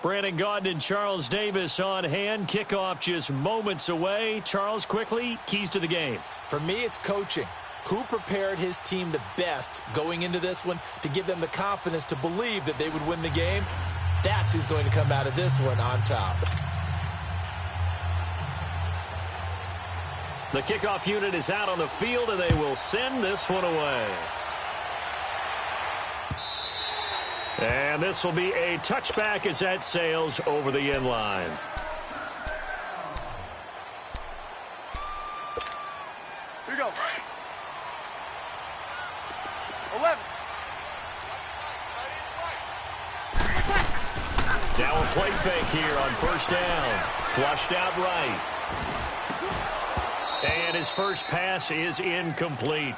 Brandon Gaudin and Charles Davis on hand. Kickoff just moments away. Charles, quickly, keys to the game. For me, it's coaching. Who prepared his team the best going into this one to give them the confidence to believe that they would win the game? That's who's going to come out of this one on top. The kickoff unit is out on the field, and they will send this one away. And this will be a touchback as that sails over the end line. Here you go. 11. Now a play fake here on first down. Flushed out right. And his first pass is incomplete.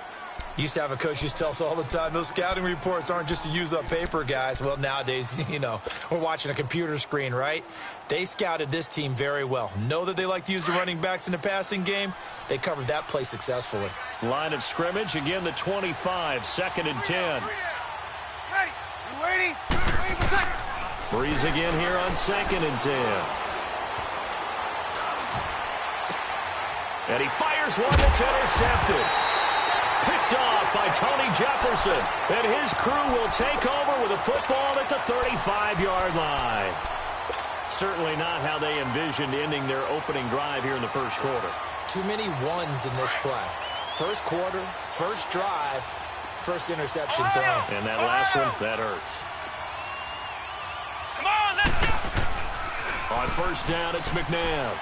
Used to have a coach who used to tell us all the time, those scouting reports aren't just to use up paper, guys. Well, nowadays, we're watching a computer screen, right? They scouted this team very well. Know that they like to use the running backs in the passing game. They covered that play successfully. Line of scrimmage, again the 25, 2nd and 10. Ready? You waiting? Waiting for second. Breeze again here on 2nd and 10. And he fires one that's intercepted. Picked off by Tony Jefferson. And his crew will take over with a football at the 35-yard line. Certainly not how they envisioned ending their opening drive here in the first quarter. Too many ones in this play. First quarter, first drive, first interception thrown. And that last one, that hurts. Come on, let's go. On first down, it's McNabb.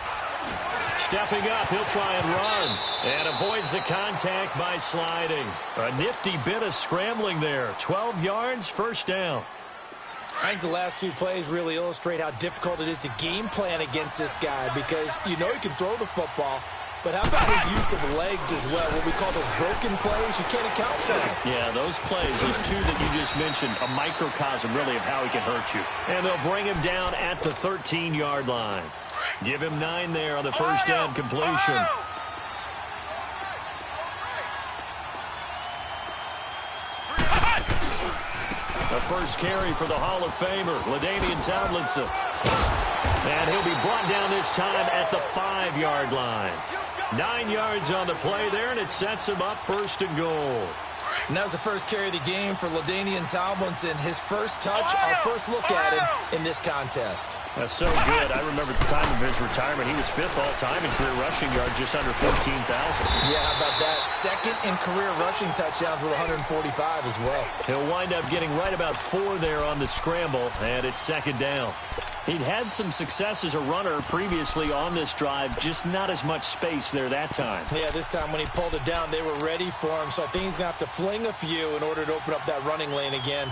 Stepping up, he'll try and run. And avoids the contact by sliding. A nifty bit of scrambling there. 12 yards, first down. I think the last two plays really illustrate how difficult it is to game plan against this guy because you know he can throw the football, but how about his use of legs as well? What we call those broken plays, you can't account for them. Yeah, those plays, those two that you just mentioned, a microcosm really of how he can hurt you. And they'll bring him down at the 13-yard line. Give him 9 there on the first down completion. The first carry for the Hall of Famer, LaDainian Tomlinson. And he'll be brought down this time at the 5-yard line. 9 yards on the play there, and it sets him up first and goal. And that was the first carry of the game for LaDainian Tomlinson. His first touch, our first look at him in this contest. That's so good. I remember at the time of his retirement, he was 5th all-time in career rushing yards, just under 14,000. Yeah, how about that? Second in career rushing touchdowns with 145 as well. He'll wind up getting right about 4 there on the scramble, and it's 2nd down. He'd had some success as a runner previously on this drive, just not as much space there that time. Yeah, this time when he pulled it down, they were ready for him, so I think he's going to have to fling a few in order to open up that running lane again.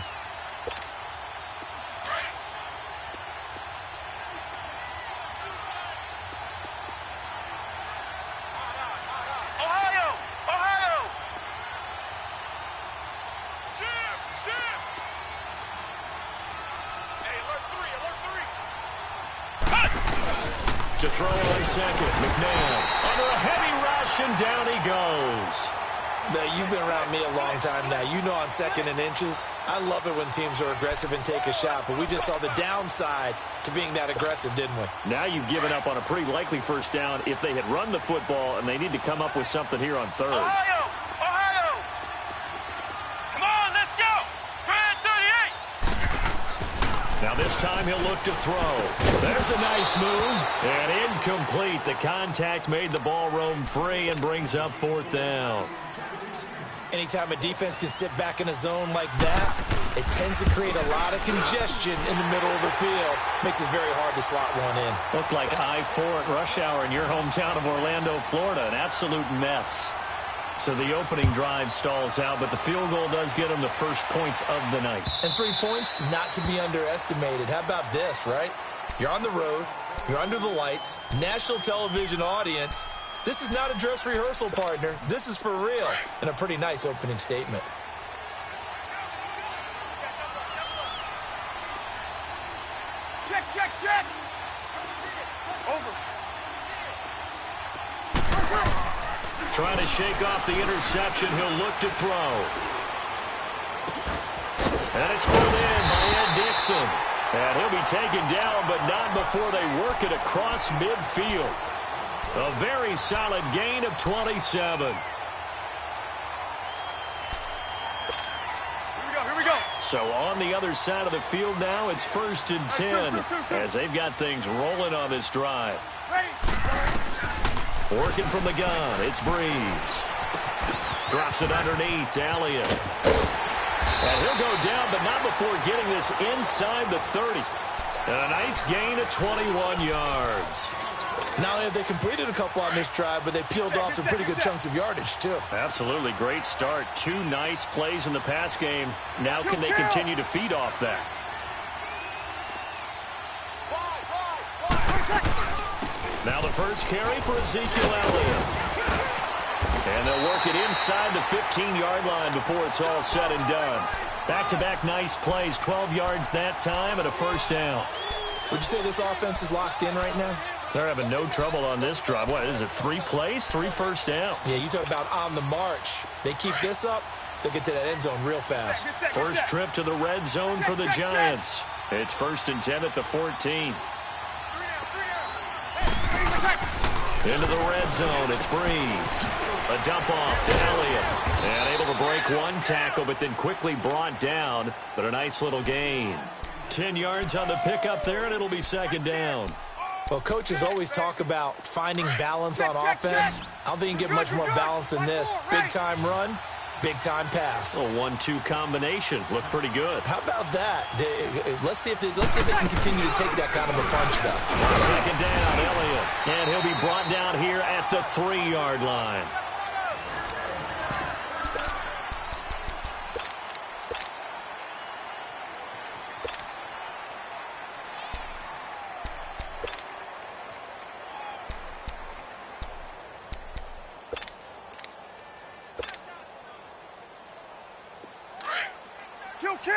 To throw on second, McNabb under a heavy rush, and down he goes. Now, you've been around me a long time now. You know on 2nd and inches, I love it when teams are aggressive and take a shot, but we just saw the downside to being that aggressive, didn't we? Now you've given up on a pretty likely first down if they had run the football, and they need to come up with something here on 3rd. Ohio! Ohio! Come on, let's go! Grand 38! Now this time he'll look to throw. There's a nice move. And incomplete. The contact made the ball roam free and brings up 4th down. Anytime a defense can sit back in a zone like that, it tends to create a lot of congestion in the middle of the field. Makes it very hard to slot one in. Looked like I-4 at rush hour in your hometown of Orlando, Florida. An absolute mess. So the opening drive stalls out, but the field goal does get them the first points of the night. And 3 points, not to be underestimated. How about this, right? You're on the road. You're under the lights. National television audience. This is not a dress rehearsal, partner. This is for real. And a pretty nice opening statement. Check, check, check! Over. Trying to shake off the interception. He'll look to throw. And it's pulled in by Ed Dixon. And he'll be taken down, but not before they work it across midfield. A very solid gain of 27. Here we go. So on the other side of the field now, it's 1st and 10 as they've got things rolling on this drive. Ready. Working from the gun, it's Breeze. Drops it underneath to Elliott. And he'll go down, but not before getting this inside the 30. And a nice gain of 21 yards. Not only have they completed a couple on this drive, but they peeled off some pretty good chunks of yardage, too. Absolutely great start. 2 nice plays in the pass game. Now can they continue to feed off that? Now the first carry for Ezekiel Elliott. And they'll work it inside the 15-yard line before it's all said and done. Back-to-back nice plays, 12 yards that time and a first down. Would you say this offense is locked in right now? They're having no trouble on this drive. What is it, 3 plays, 3 first downs? Yeah, you talk about on the march. They keep this up, they'll get to that end zone real fast. First trip to the red zone for the Giants. It's 1st and 10 at the 14. Into the red zone, it's Breeze. A dump off to Elliott. And able to break one tackle, but then quickly brought down. But a nice little gain. 10 yards on the pickup there, and it'll be 2nd down. Well, coaches always talk about finding balance on offense. I don't think you can get much more balance than this. Big-time run, big-time pass. A 1-2 combination. Looked pretty good. How about that? Let's see if they can continue to take that kind of a punch, though. 2nd down, Elliott. And he'll be brought down here at the 3-yard line. Kill!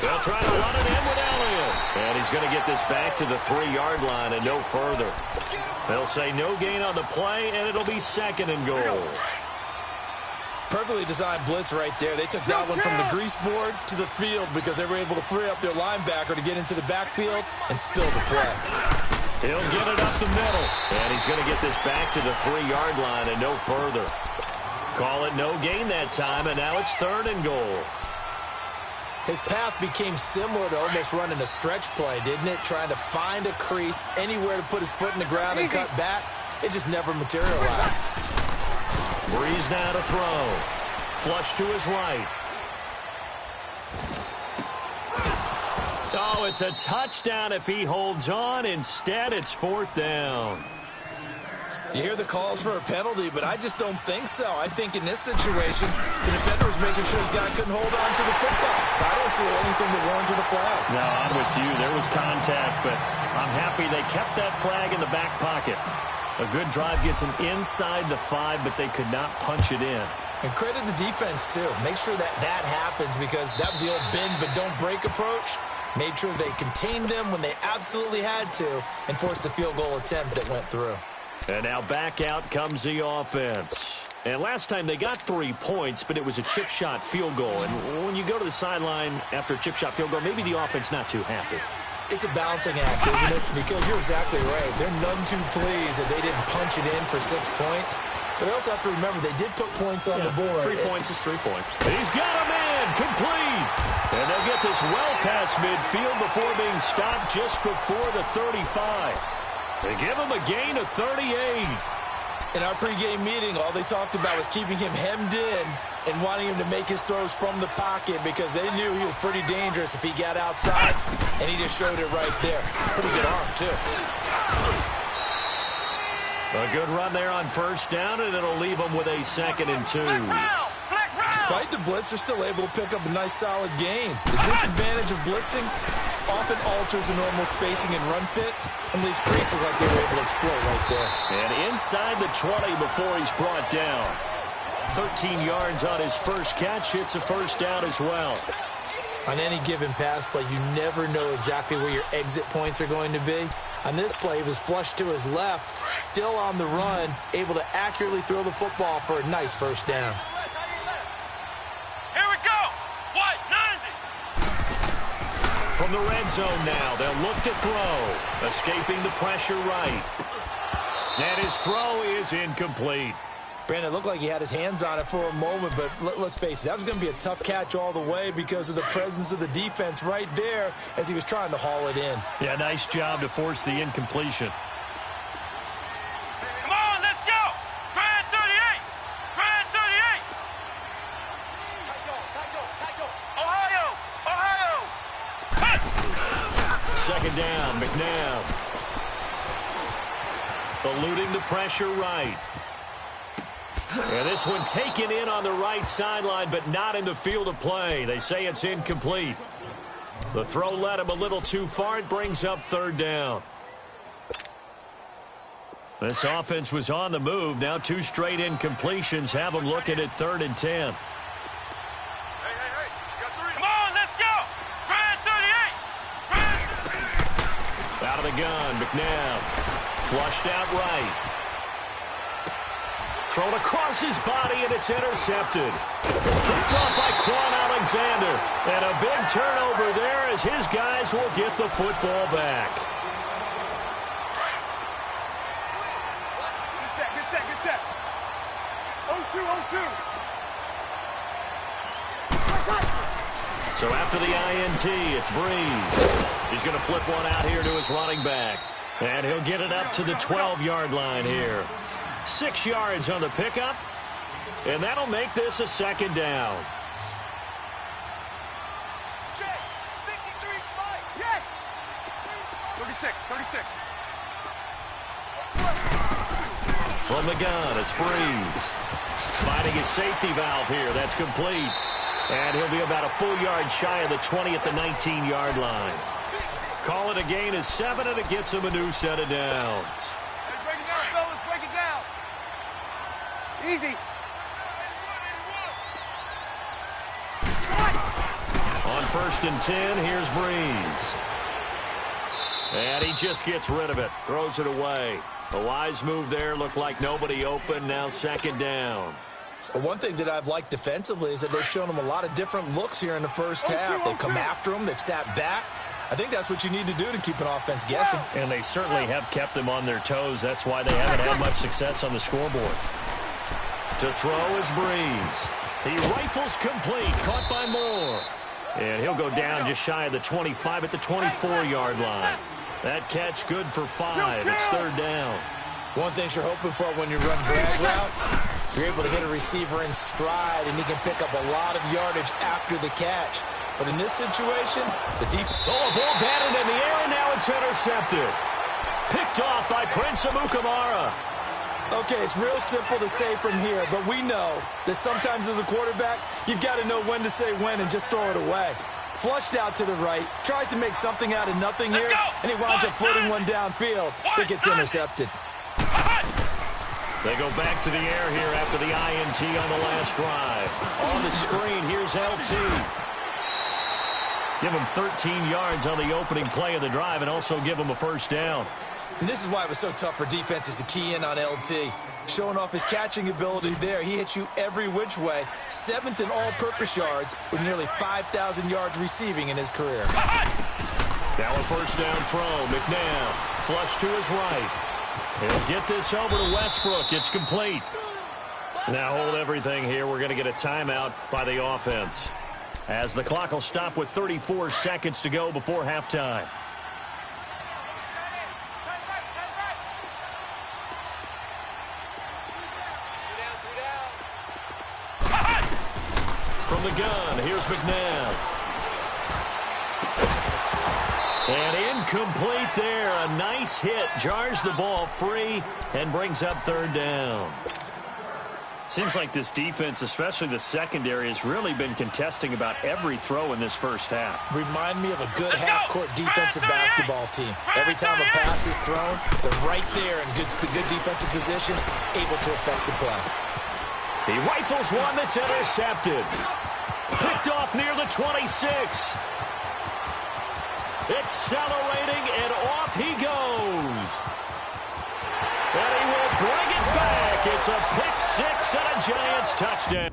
They'll try to run it in with Elliott. And he's going to get this back to the 3-yard line and no further. They'll say no gain on the play, and it'll be 2nd and goal. Perfectly designed blitz right there. They took that one from the grease board to the field because they were able to free up their linebacker to get into the backfield and spill the play. He'll get it up the middle. And he's going to get this back to the 3-yard line and no further. Call it no gain that time, and now it's 3rd and goal. His path became similar to almost running a stretch play, didn't it? Trying to find a crease, anywhere to put his foot in the ground and cut back. It just never materialized. Breeze now to throw. Flush to his right. Oh, it's a touchdown if he holds on. Instead, it's 4th down. You hear the calls for a penalty, but I just don't think so. I think in this situation, the defender was making sure his guy couldn't hold on to the football. So I don't see anything to warrant to the flag. No, I'm with you. There was contact, but I'm happy they kept that flag in the back pocket. A good drive gets them inside the 5, but they could not punch it in. And credit the defense, too. Make sure that happens because that was the old bend but don't break approach. Made sure they contained them when they absolutely had to and forced the field goal attempt that went through. And now back out comes the offense. And last time they got 3 points, but it was a chip shot field goal. And when you go to the sideline after a chip shot field goal, maybe the offense not too happy. It's a balancing act, isn't it? Because you're exactly right. They're none too pleased that they didn't punch it in for 6 points. But they also have to remember they did put points on the board. 3 points is 3 points. He's got a man complete. And they'll get this well past midfield before being stopped just before the 35. They give him a gain of 38. In our pregame meeting, all they talked about was keeping him hemmed in and wanting him to make his throws from the pocket because they knew he was pretty dangerous if he got outside, and he just showed it right there. Pretty good arm, too. A good run there on 1st down, and it'll leave them with a 2nd and 2. Despite the blitz, they're still able to pick up a nice, solid gain. The disadvantage of blitzing often alters the normal spacing and run fits and leaves creases like they were able to exploit right there. And inside the 20 before he's brought down. 13 yards on his first catch. It's a 1st down as well. On any given pass play, you never know exactly where your exit points are going to be. On this play, he was flushed to his left, still on the run, able to accurately throw the football for a nice first down. Here we go. What? 90. From the red zone now, they'll look to throw. Escaping the pressure right. And his throw is incomplete. Brandon, it looked like he had his hands on it for a moment, but let's face it, that was going to be a tough catch all the way because of the presence of the defense right there as he was trying to haul it in. Yeah, nice job to force the incompletion. Come on, let's go. Grand 38. Grand 38. Ohio. Ohio. Second down, McNabb. Eluding the pressure right. And this one taken in on the right sideline, but not in the field of play. They say it's incomplete. The throw led him a little too far. It brings up third down. This offense was on the move. Now 2 straight incompletions have them looking at 3rd and 10. Hey. You got 3. Come on, let's go. Grand 38. Out of the gun, McNabb. Flushed out right. Thrown across his body, and it's intercepted. Picked off by Quan Alexander. And a big turnover there as his guys will get the football back. Good set. 0-2. So after the INT, it's Breeze. He's going to flip one out here to his running back. And he'll get it up to the 12-yard line here. 6 yards on the pickup, and that'll make this a second down. Check. 53. Yes. 36. From the gun, it's Breeze. Finding his safety valve here. That's complete. And he'll be about a full yard shy of the 20 at the 19-yard line. Call it a gain of 7, and it gets him a new set of downs. Break it down, fellas. Break it down. Easy. On 1st and 10, here's Breeze. And he just gets rid of it. Throws it away. A wise move there. Looked like nobody open. Now 2nd down. But one thing that I've liked defensively is that they've shown him a lot of different looks here in the first half. They've come after him. They've sat back. I think that's what you need to do to keep an offense guessing. And they certainly have kept them on their toes. That's why they haven't had much success on the scoreboard. To throw is Breeze. He rifles complete. Caught by Moore. And he'll go down just shy of the 25 at the 24-yard line. That catch good for 5. It's 3rd down. One thing you're hoping for when you run drag routes, you're able to hit a receiver in stride, and he can pick up a lot of yardage after the catch. But in this situation, the defense... Oh, a ball batted in the air, and now it's intercepted. Picked off by Prince Amukamara. Okay, it's real simple to say from here, but we know that sometimes as a quarterback, you've got to know when to say when and just throw it away. Flushed out to the right, tries to make something out of nothing here, and he winds up floating one downfield that gets intercepted. They go back to the air here after the INT on the last drive. On the screen, here's LT. Give him 13 yards on the opening play of the drive and also give him a first down. And this is why it was so tough for defenses to key in on LT. Showing off his catching ability there. He hits you every which way. 7th in all-purpose yards with nearly 5,000 yards receiving in his career. Now a first down throw. McNabb flush to his right. He'll get this over to Westbrook. It's complete. Now hold everything here. We're going to get a timeout by the offense, as the clock will stop with 34 seconds to go before halftime. From the gun, here's McNabb. And incomplete there. A nice hit. Jars the ball free and brings up 3rd down. Seems like this defense, especially the secondary, has really been contesting about every throw in this first half. Remind me of a good half-court defensive basketball team. Every time a pass is thrown, they're right there in good defensive position, able to affect the play. He rifles one that's intercepted. Picked off near the 26. Accelerating, and off he goes. And he will bring it back. It's a pick six and a Giants touchdown.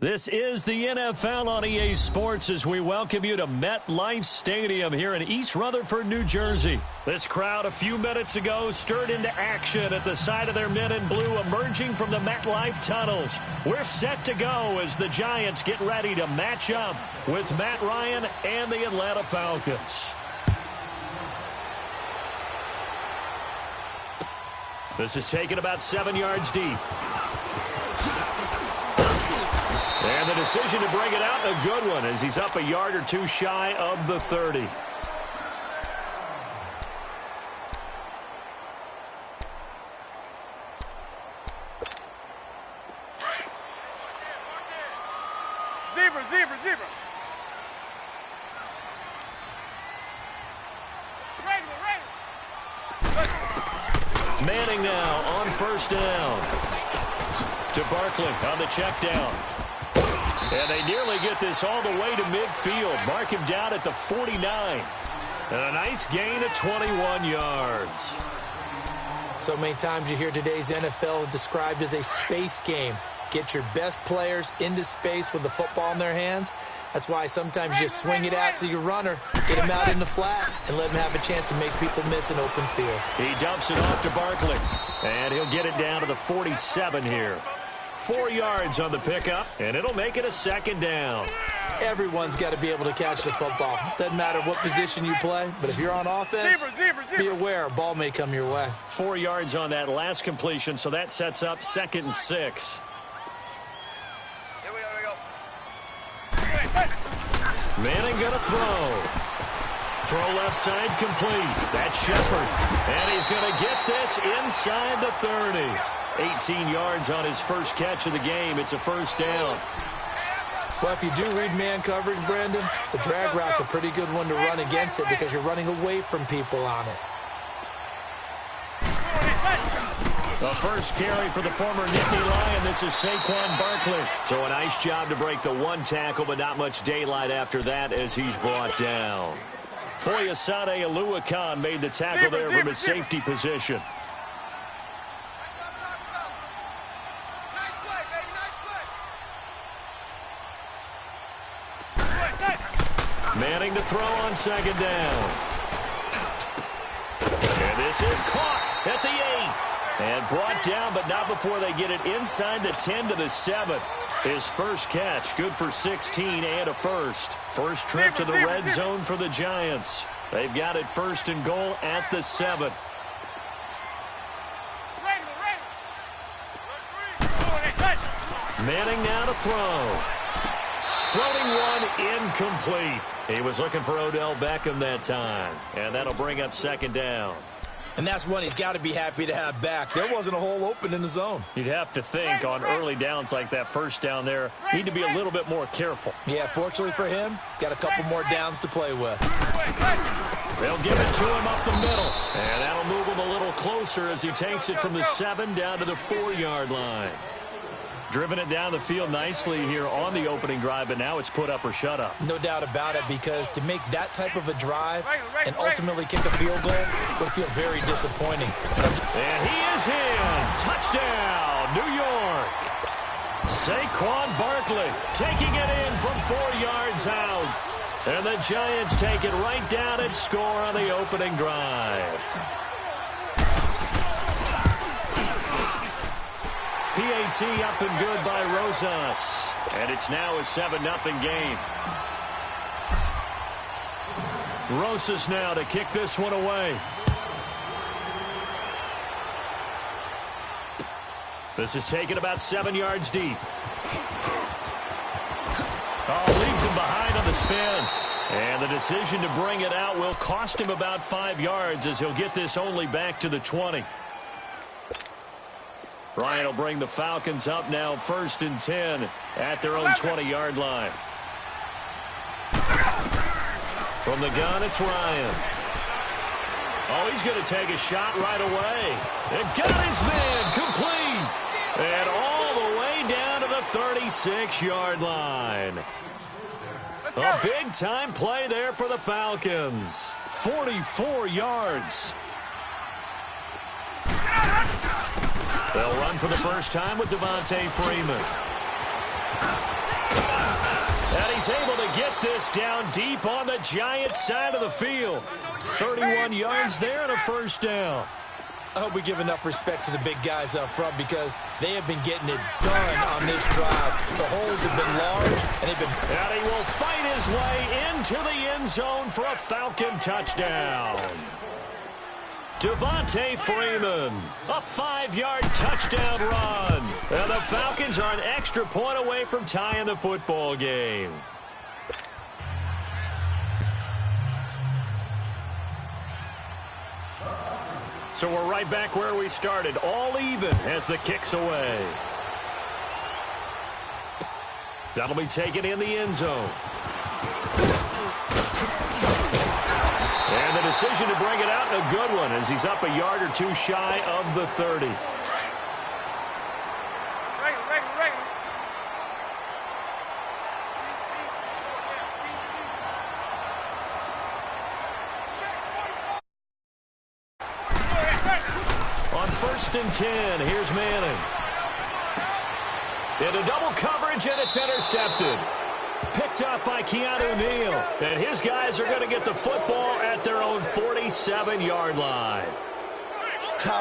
This is the NFL on EA Sports as we welcome you to MetLife Stadium here in East Rutherford, New Jersey. This crowd a few minutes ago stirred into action at the side of their men in blue emerging from the MetLife tunnels. We're set to go as the Giants get ready to match up with Matt Ryan and the Atlanta Falcons. This is taken about 7 yards deep. And the decision to bring it out, a good one, as he's up a yard or two shy of the 30. Zebra, zebra, zebra. Manning now on first down. To Barkley on the check down. And they nearly get this all the way to midfield. Mark him down at the 49. And a nice gain of 21 yards. So many times you hear today's NFL described as a space game. Get your best players into space with the football in their hands. That's why sometimes you just swing it out to your runner, get him out in the flat, and let him have a chance to make people miss an open field. He dumps it off to Barkley. And he'll get it down to the 47 here. 4 yards on the pickup, and it'll make it a second down. Everyone's got to be able to catch the football. Doesn't matter what position you play, but if you're on offense, be aware a ball may come your way. 4 yards on that last completion, so that sets up 2nd and 6. Here we go. Manning gonna throw. Throw left side complete. That's Shepard. And he's going to get this inside the 30. 18 yards on his first catch of the game. It's a first down. Well, if you do read man coverage, Brandon, the drag route's a pretty good one to run against it because you're running away from people on it. The first carry for the former Nittany Lion. This is Saquon Barkley. So a nice job to break the one tackle, but not much daylight after that as he's brought down. Foyesade Oluwakan made the tackle there from his safety position. Manning to throw on second down. And this is caught at the 8. And brought down, but not before they get it inside the 10 to the 7. His first catch, good for 16 and a first. First trip to the red zone for the Giants. They've got it 1st and goal at the 7. Manning now to throw. Floating one, incomplete. He was looking for Odell Beckham that time. And that'll bring up 2nd down. And that's one he's got to be happy to have back. There wasn't a hole open in the zone. You'd have to think on early downs like that first down there, need to be a little bit more careful. Yeah, fortunately for him, got a couple more downs to play with. They'll give it to him up the middle. And that'll move him a little closer as he takes it from the 7 down to the 4-yard line. Driven it down the field nicely here on the opening drive, but now it's put up or shut up. No doubt about it, because to make that type of a drive and ultimately kick a field goal would feel very disappointing. And he is in. Touchdown, New York. Saquon Barkley taking it in from 4 yards out. And the Giants take it right down and score on the opening drive. PAT up and good by Rosas. And it's now a 7-0 game. Rosas now to kick this one away. This is taken about 7 yards deep. Oh, leaves him behind on the spin. And the decision to bring it out will cost him about 5 yards as he'll get this only back to the 20. Ryan will bring the Falcons up now 1st and 10 at their own 20-yard line. From the gun, it's Ryan. Oh, he's going to take a shot right away. And got his man complete. And all the way down to the 36-yard line. A big-time play there for the Falcons. 44 yards. They'll run for the first time with Devontae Freeman. And he's able to get this down deep on the Giants' side of the field. 31 yards there and a first down. I hope we give enough respect to the big guys up front because they have been getting it done on this drive. The holes have been large, and they've been... And he will fight his way into the end zone for a Falcon touchdown. Devontae Freeman, a 5-yard touchdown run. And the Falcons are an extra point away from tying the football game. So we're right back where we started, all even as the kick's away. That'll be taken in the end zone. And the decision to bring it out, a good one, as he's up a yard or two shy of the 30. First and 10. Here's Manning. Into double coverage, and it's intercepted. Picked up by Keanu Neal. And his guys are going to get the football at their own 47-yard line.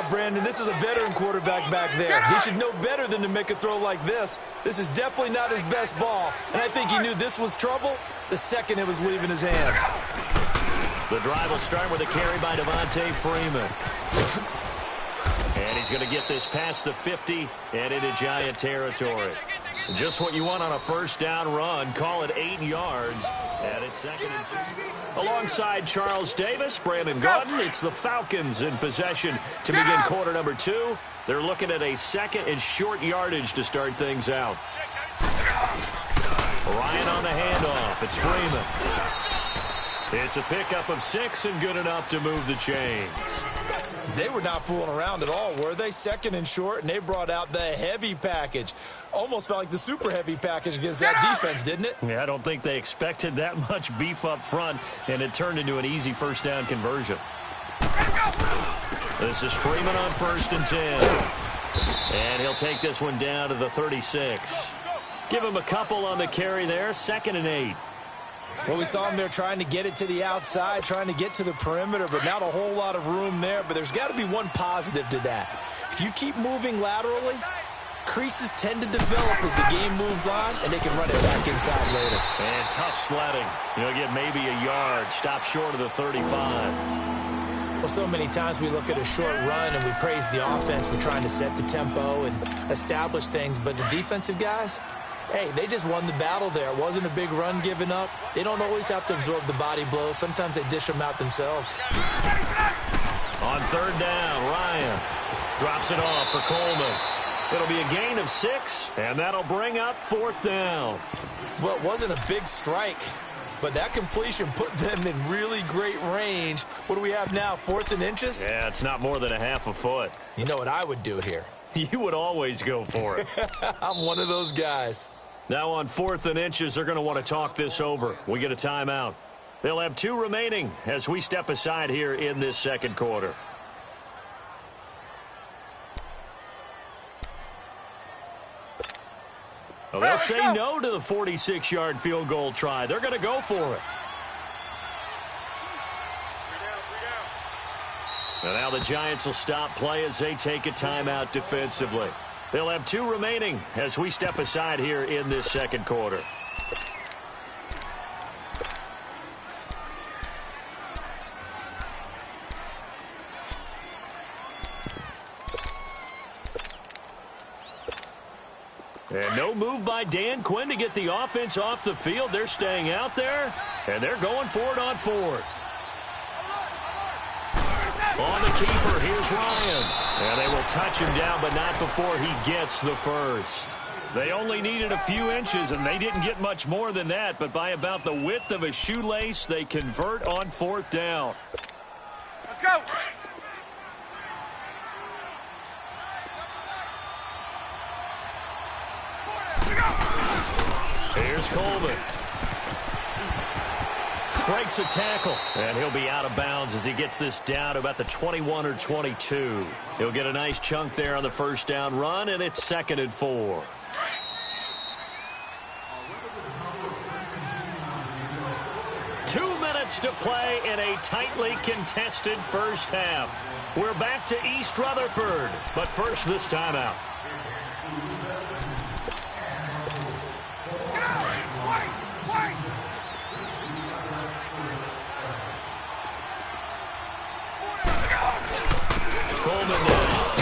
Brandon, this is a veteran quarterback back there. He should know better than to make a throw like this. This is definitely not his best ball. And I think he knew this was trouble the second it was leaving his hand. The drive will start with a carry by Devontae Freeman. And he's going to get this past the 50 and into Giant territory. Just what you want on a first down run. Call it 8 yards. And it's 2nd and 2. Alongside Charles Davis, Brandon Gaudin, it's the Falcons in possession to begin quarter number 2. They're looking at a 2nd and short yardage to start things out. Ryan on the handoff. It's Freeman. It's a pickup of 6 and good enough to move the chains. They were not fooling around at all, were they? 2nd and short, and they brought out the heavy package. Almost felt like the super heavy package against that defense, didn't it? Yeah, I don't think they expected that much beef up front, and it turned into an easy first down conversion. This is Freeman on 1st and 10. And he'll take this one down to the 36. Give him a couple on the carry there, 2nd and 8. Well, we saw him there trying to get it to the outside, trying to get to the perimeter, but not a whole lot of room there. But there's got to be one positive to that. If you keep moving laterally, creases tend to develop as the game moves on, and they can run it back inside later. And tough sledding. You'll get maybe a yard. Stop short of the 35. Well, so many times we look at a short run and we praise the offense for trying to set the tempo and establish things, but the defensive guys, hey, they just won the battle there. It wasn't a big run given up. They don't always have to absorb the body blows. Sometimes they dish them out themselves. On 3rd down, Ryan drops it off for Coleman. It'll be a gain of 6, and that'll bring up 4th down. Well, it wasn't a big strike, but that completion put them in really great range. What do we have now, 4th and inches? Yeah, it's not more than a half a foot. You know what I would do here? You would always go for it. I'm one of those guys. Now on 4th and inches, they're going to want to talk this over. We get a timeout. They'll have 2 remaining as we step aside here in this 2nd quarter. Well, they'll say no to the 46-yard field goal try. They're going to go for it. And now the Giants will stop play as they take a timeout defensively. They'll have 2 remaining as we step aside here in this 2nd quarter. And no move by Dan Quinn to get the offense off the field. They're staying out there, and they're going for it on 4th. On the keeper, here's Ryan. And they will touch him down, but not before he gets the first. They only needed a few inches, and they didn't get much more than that. But by about the width of a shoelace, they convert on 4th down. Let's go. Here's Coleman. Breaks a tackle, and he'll be out of bounds as he gets this down to about the 21 or 22. He'll get a nice chunk there on the first down run, and it's 2nd and 4. minutes to play in a tightly contested first half. We're back to East Rutherford, but first this timeout. Coleman now.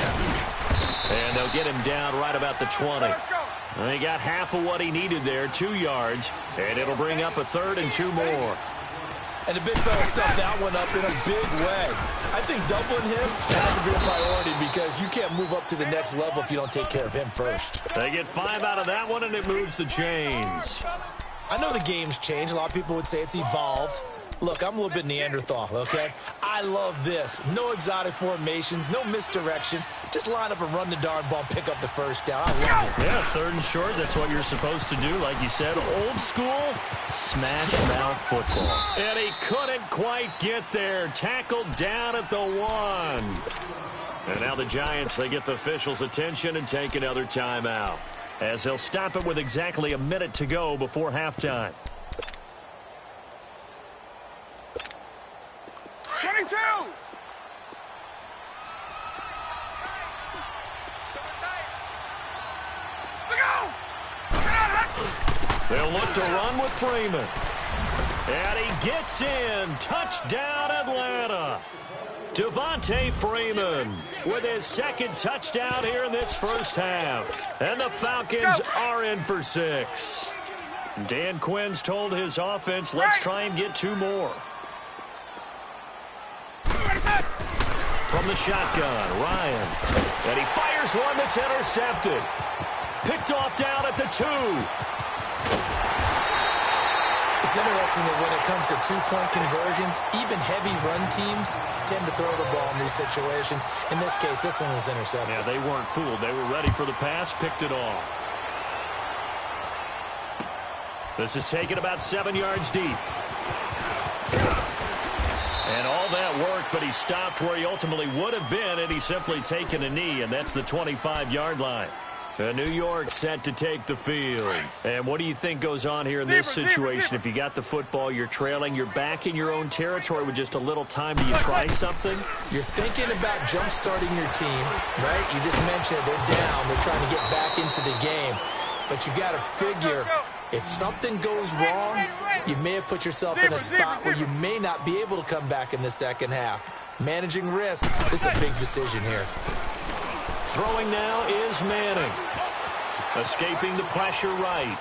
And they'll get him down right about the 20. And he got half of what he needed there, 2 yards, and it'll bring up a 3rd and 2 more. And the big fella stuffed that one up in a big way. I think doubling him has to be a priority because you can't move up to the next level if you don't take care of him first. They get 5 out of that one, and it moves the chains. I know the game's changed. A lot of people would say it's evolved. Look, I'm a little bit Neanderthal, okay? I love this. No exotic formations, no misdirection. Just line up and run the darn ball, pick up the first down. I love it. Yeah, 3rd and short, that's what you're supposed to do. Like you said, old school, smash mouth football. And he couldn't quite get there. Tackled down at the 1. And now the Giants, they get the officials' attention and take another timeout, as he'll stop it with exactly a minute to go before halftime. 22! They'll look to run with Freeman. And he gets in. Touchdown, Atlanta. Devontae Freeman with his 2nd touchdown here in this first half. And the Falcons are in for 6. Dan Quinn's told his offense, let's try and get 2 more. From the shotgun, Ryan. And he fires one that's intercepted. Picked off down at the 2. It's interesting that when it comes to 2-point conversions, even heavy run teams tend to throw the ball in these situations. In this case, this one was intercepted. Yeah, they weren't fooled. They were ready for the pass, picked it off. This is taken about 7 yards deep. And all that work, but he stopped where he ultimately would have been, and he's simply taken a knee, and that's the 25-yard line. New York set to take the field. And what do you think goes on here in this situation? If you got the football, you're trailing, you're back in your own territory with just a little time. Do you try something? You're thinking about jump-starting your team, right? You just mentioned it. They're down. They're trying to get back into the game. But you got to figure, if something goes wrong, you may have put yourself in a spot where you may not be able to come back in the second half. Managing risk, this is a big decision here. Throwing now is Manning. Escaping the pressure right.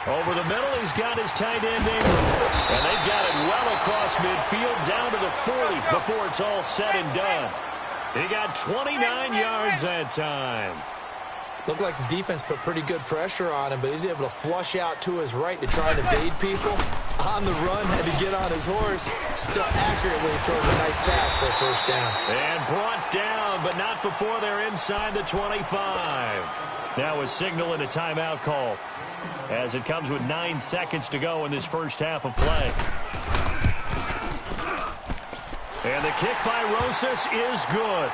Over the middle, he's got his tight end Ingram. And they've got it well across midfield down to the 40 before it's all said and done. He got 29 yards that time. Looked like the defense put pretty good pressure on him, but he's able to flush out to his right to try and evade people. On the run, had to get on his horse. Still accurately throws a nice pass for a first down. And brought down, but not before they're inside the 25. Now a signal and a timeout call, as it comes with 9 seconds to go in this first half of play. And the kick by Rosas is good.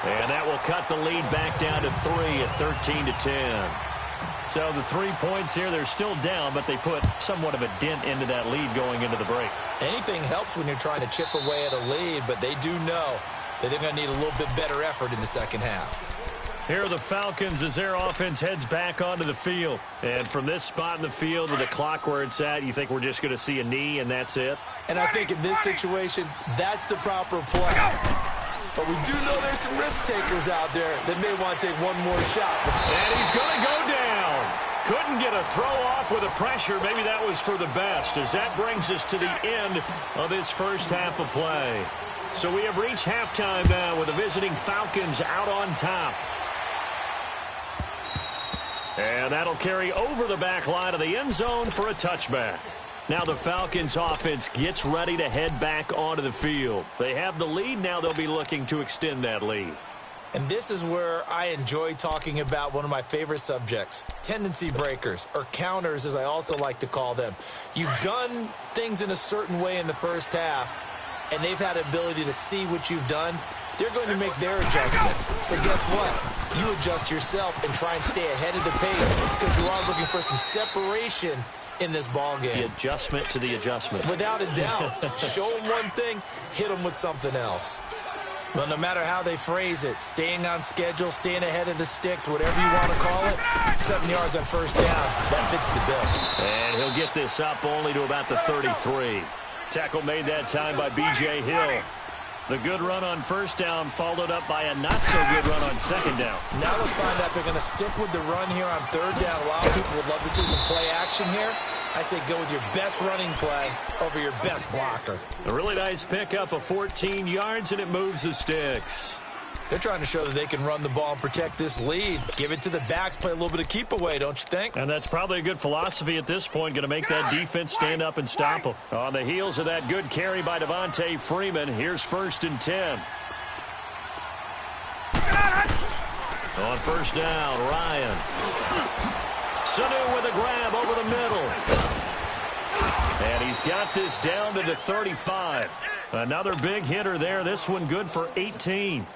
And that will cut the lead back down to 3 at 13-10. So the 3 points here, they're still down, but they put somewhat of a dent into that lead going into the break. Anything helps when you're trying to chip away at a lead, but they do know that they're going to need a little bit better effort in the second half. Here are the Falcons as their offense heads back onto the field. And from this spot in the field with the clock where it's at, you think we're just going to see a knee and that's it? And I think in this situation, that's the proper play. But we do know there's some risk takers out there that may want to take one more shot. And he's going to go down. Couldn't get a throw off with the pressure. Maybe that was for the best, as that brings us to the end of this first half of play. So we have reached halftime now with the visiting Falcons out on top. And that'll carry over the back line of the end zone for a touchback. Now the Falcons offense gets ready to head back onto the field. They have the lead. Now they'll be looking to extend that lead. And this is where I enjoy talking about one of my favorite subjects, tendency breakers, or counters as I also like to call them. You've done things in a certain way in the first half, and they've had the ability to see what you've done. They're going to make their adjustments. So guess what? You adjust yourself and try and stay ahead of the pace because you are looking for some separation in this ball game. The adjustment to the adjustment. Without a doubt. Show them one thing, hit them with something else. Well, no matter how they phrase it, staying on schedule, staying ahead of the sticks, whatever you want to call it, 7 yards on first down, that fits the bill. And he'll get this up only to about the 33. Tackle made that time by B.J. Hill. The good run on first down followed up by a not-so-good run on second down. Now let's find out they're going to stick with the run here on third down. A lot of people would love to see some play action here. I say go with your best running play over your best blocker. A really nice pickup of 14 yards, and it moves the sticks. They're trying to show that they can run the ball and protect this lead. Give it to the backs, play a little bit of keep away, don't you think? And that's probably a good philosophy at this point, going to make that defense stand up and stop them. On the heels of that good carry by Devontae Freeman, here's 1st and 10. On first down, Ryan. Sanu with a grab over the middle. And he's got this down to the 35. Another big hitter there. This one good for 18.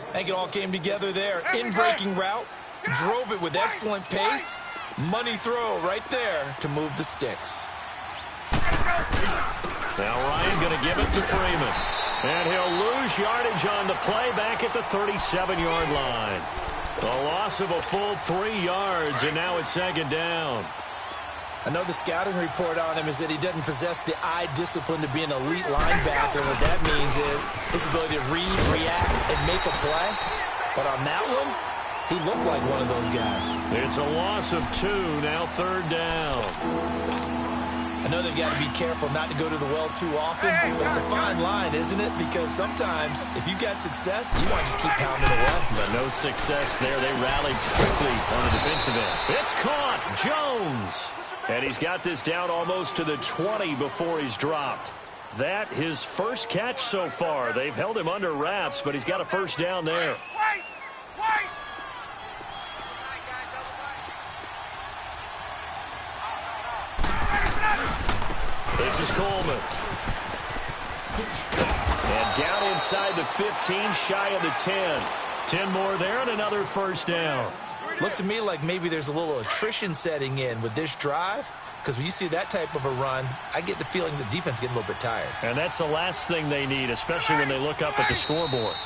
I think it all came together there. In-breaking route, drove it with excellent pace. Money throw right there to move the sticks. Now Ryan going to give it to Freeman. And he'll lose yardage on the play back at the 37-yard line. A loss of a full 3 yards, and now it's 2nd down. I know the scouting report on him is that he doesn't possess the eye discipline to be an elite linebacker. What that means is his ability to read, react, and make a play. But on that one, he looked like one of those guys. It's a loss of 2, now 3rd down. I know they've got to be careful not to go to the well too often, but it's a fine line, isn't it? Because sometimes, if you've got success, you want to just keep pounding away. But no success there. They rallied quickly on the defensive end. It's caught. Jones. And he's got this down almost to the 20 before he's dropped. That his first catch so far. They've held him under wraps, but he's got a first down there. This is Coleman. And down inside the 15, shy of the 10. 10 more there and another first down. Looks to me like maybe there's a little attrition setting in with this drive, because when you see that type of a run, I get the feeling the defense getting a little bit tired. And that's the last thing they need, especially when they look up at the scoreboard.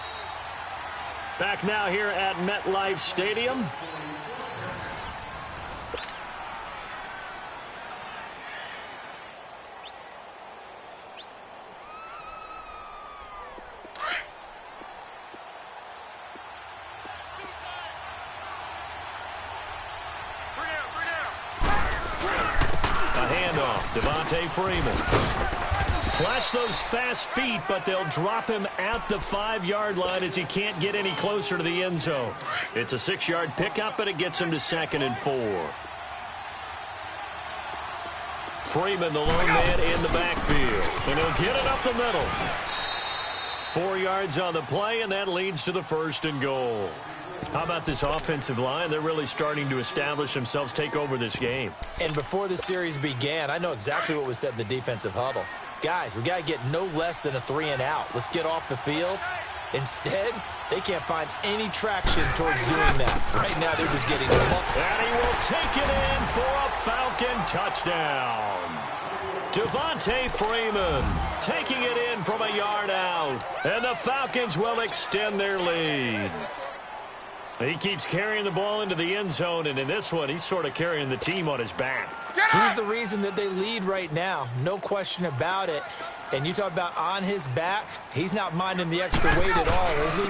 Back now here at MetLife Stadium. Devontae Freeman. Flash those fast feet, but they'll drop him at the 5-yard line as he can't get any closer to the end zone. It's a 6-yard pickup, and it gets him to 2nd and 4. Freeman, the lone man in the backfield. And he'll get it up the middle. 4 yards on the play, and that leads to the 1st and goal. How about this offensive line? They're really starting to establish themselves, take over this game. And before the series began, I know exactly what was said in the defensive huddle. Guys, we got to get no less than a 3-and-out. Let's get off the field. Instead, they can't find any traction towards doing that. Right now, they're just getting mucked. And he will take it in for a Falcon touchdown. Devontae Freeman taking it in from a yard out. And the Falcons will extend their lead. He keeps carrying the ball into the end zone, and in this one, he's sort of carrying the team on his back. He's the reason that they lead right now. No question about it. And you talk about on his back, he's not minding the extra weight at all, is he?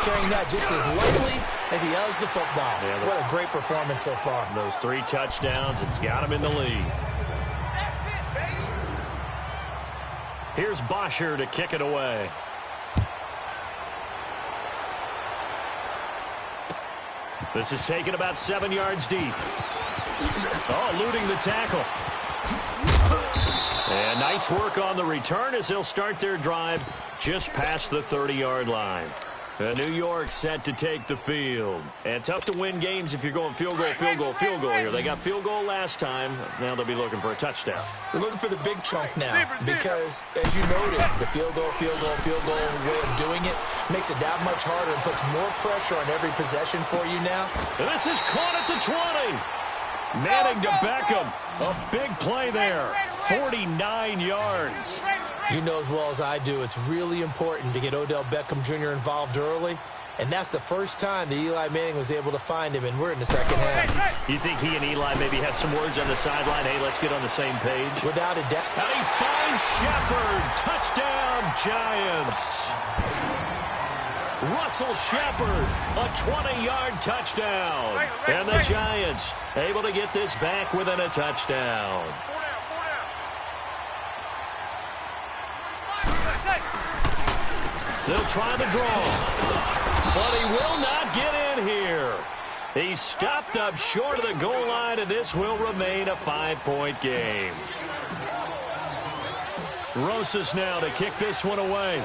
Carrying that just as lightly as he does the football. Yeah, what a great performance so far. Those 3 touchdowns, it's got him in the lead. Here's Bosher to kick it away. This is taken about 7 yards deep. Oh, eluding the tackle. And nice work on the return as they'll start their drive just past the 30-yard line. New York set to take the field. And tough to win games if you're going field goal, field goal, field goal here. They got field goal last time. Now they'll be looking for a touchdown. They're looking for the big chunk now because, as you noted, the field goal way of doing it makes it that much harder and puts more pressure on every possession for you now. And this is caught at the 20. Manning to Beckham. A big play there. 49 yards. You know as well as I do, it's really important to get Odell Beckham Jr. involved early. And that's the first time that Eli Manning was able to find him, and we're in the second half. You think he and Eli maybe had some words on the sideline? Hey, let's get on the same page. Without a doubt. And he finds Shepard. Touchdown, Giants. Russell Shepard, a 20-yard touchdown. And the Giants able to get this back within a touchdown. They'll try the draw, but he will not get in here. He's stopped up short of the goal line, and this will remain a 5-point game. Rosas now to kick this one away.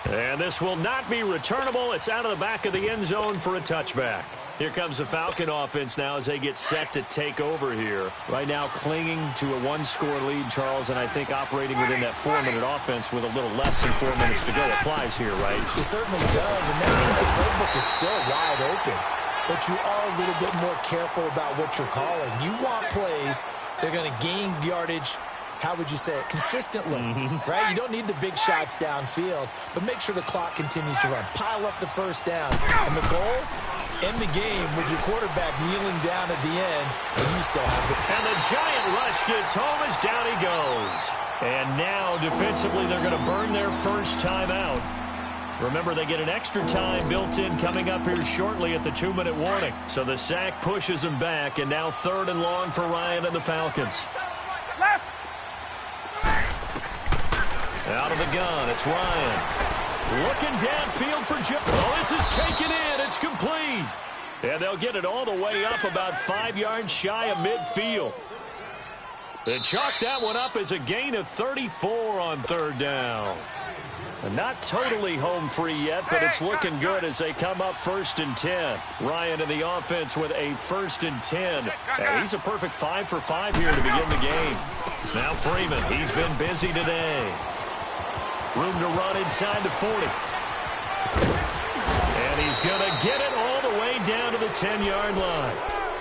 And this will not be returnable. It's out of the back of the end zone for a touchback. Here comes the Falcon offense now as they get set to take over here. Right now clinging to a one-score lead, Charles, and I think operating within that 4-minute offense with a little less than 4 minutes to go applies here, right? It certainly does, and that means the playbook is still wide open. But you are a little bit more careful about what you're calling. You want plays that are going to gain yardage, how would you say it, consistently, right? You don't need the big shots downfield, but make sure the clock continues to run. Pile up the first down. And the goal? End the game with your quarterback kneeling down at the end, and you still have the... And the Giant rush gets home as down he goes. And now, defensively, they're going to burn their first timeout. Remember, they get an extra time built in coming up here shortly at the 2-minute warning. So the sack pushes them back, and now 3rd and long for Ryan and the Falcons. Out of the gun, it's Ryan. Looking downfield for Joe. Oh, this is taken in. It's complete. And they'll get it all the way up about 5 yards shy of midfield. They chalk that one up as a gain of 34 on 3rd down. And not totally home free yet, but it's looking good as they come up 1st and 10. Ryan in the offense with a 1st and 10. And he's a perfect 5 for 5 here to begin the game. Now Freeman, he's been busy today. Room to run inside the 40. And he's going to get it all the way down to the 10-yard line.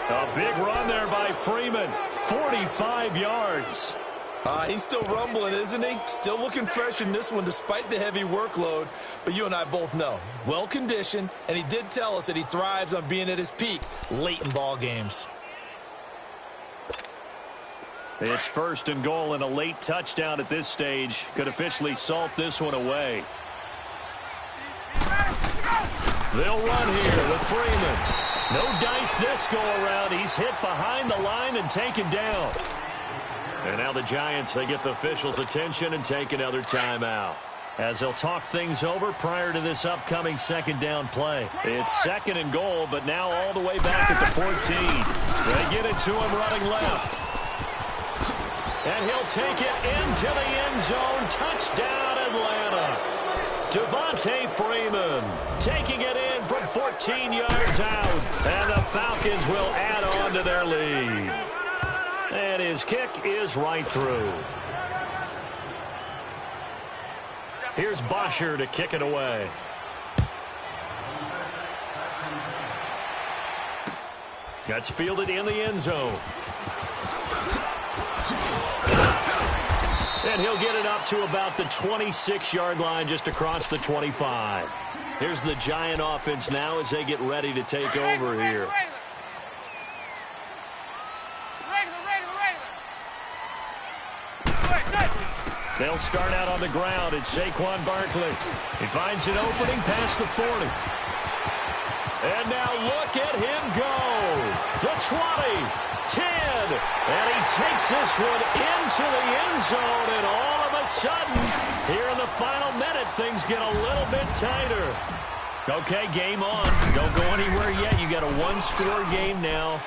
A big run there by Freeman. 45 yards. He's still rumbling, isn't he? Still looking fresh in this one despite the heavy workload. But you and I both know, well-conditioned, and he did tell us that he thrives on being at his peak late in ball games. It's 1st and goal, and a late touchdown at this stage could officially salt this one away. They'll run here with Freeman. No dice this go-around. He's hit behind the line and taken down. And now the Giants, they get the officials' attention and take another timeout, as they'll talk things over prior to this upcoming 2nd down play. It's 2nd and goal, but now all the way back at the 14. They get it to him running left. And he'll take it into the end zone. Touchdown, Atlanta. Devontae Freeman taking it in from 14 yards out. And the Falcons will add on to their lead. And his kick is right through. Here's Bosher to kick it away. That's fielded in the end zone. And he'll get it up to about the 26-yard line, just across the 25. Here's the Giant offense now as they get ready to take over here. They'll start out on the ground. It's Saquon Barkley. He finds an opening past the 40. And now look at him go. The 20. 10, and he takes this one into the end zone, and all of a sudden, here in the final minute, things get a little bit tighter. Okay, game on. Don't go anywhere yet. You got a one-score game now.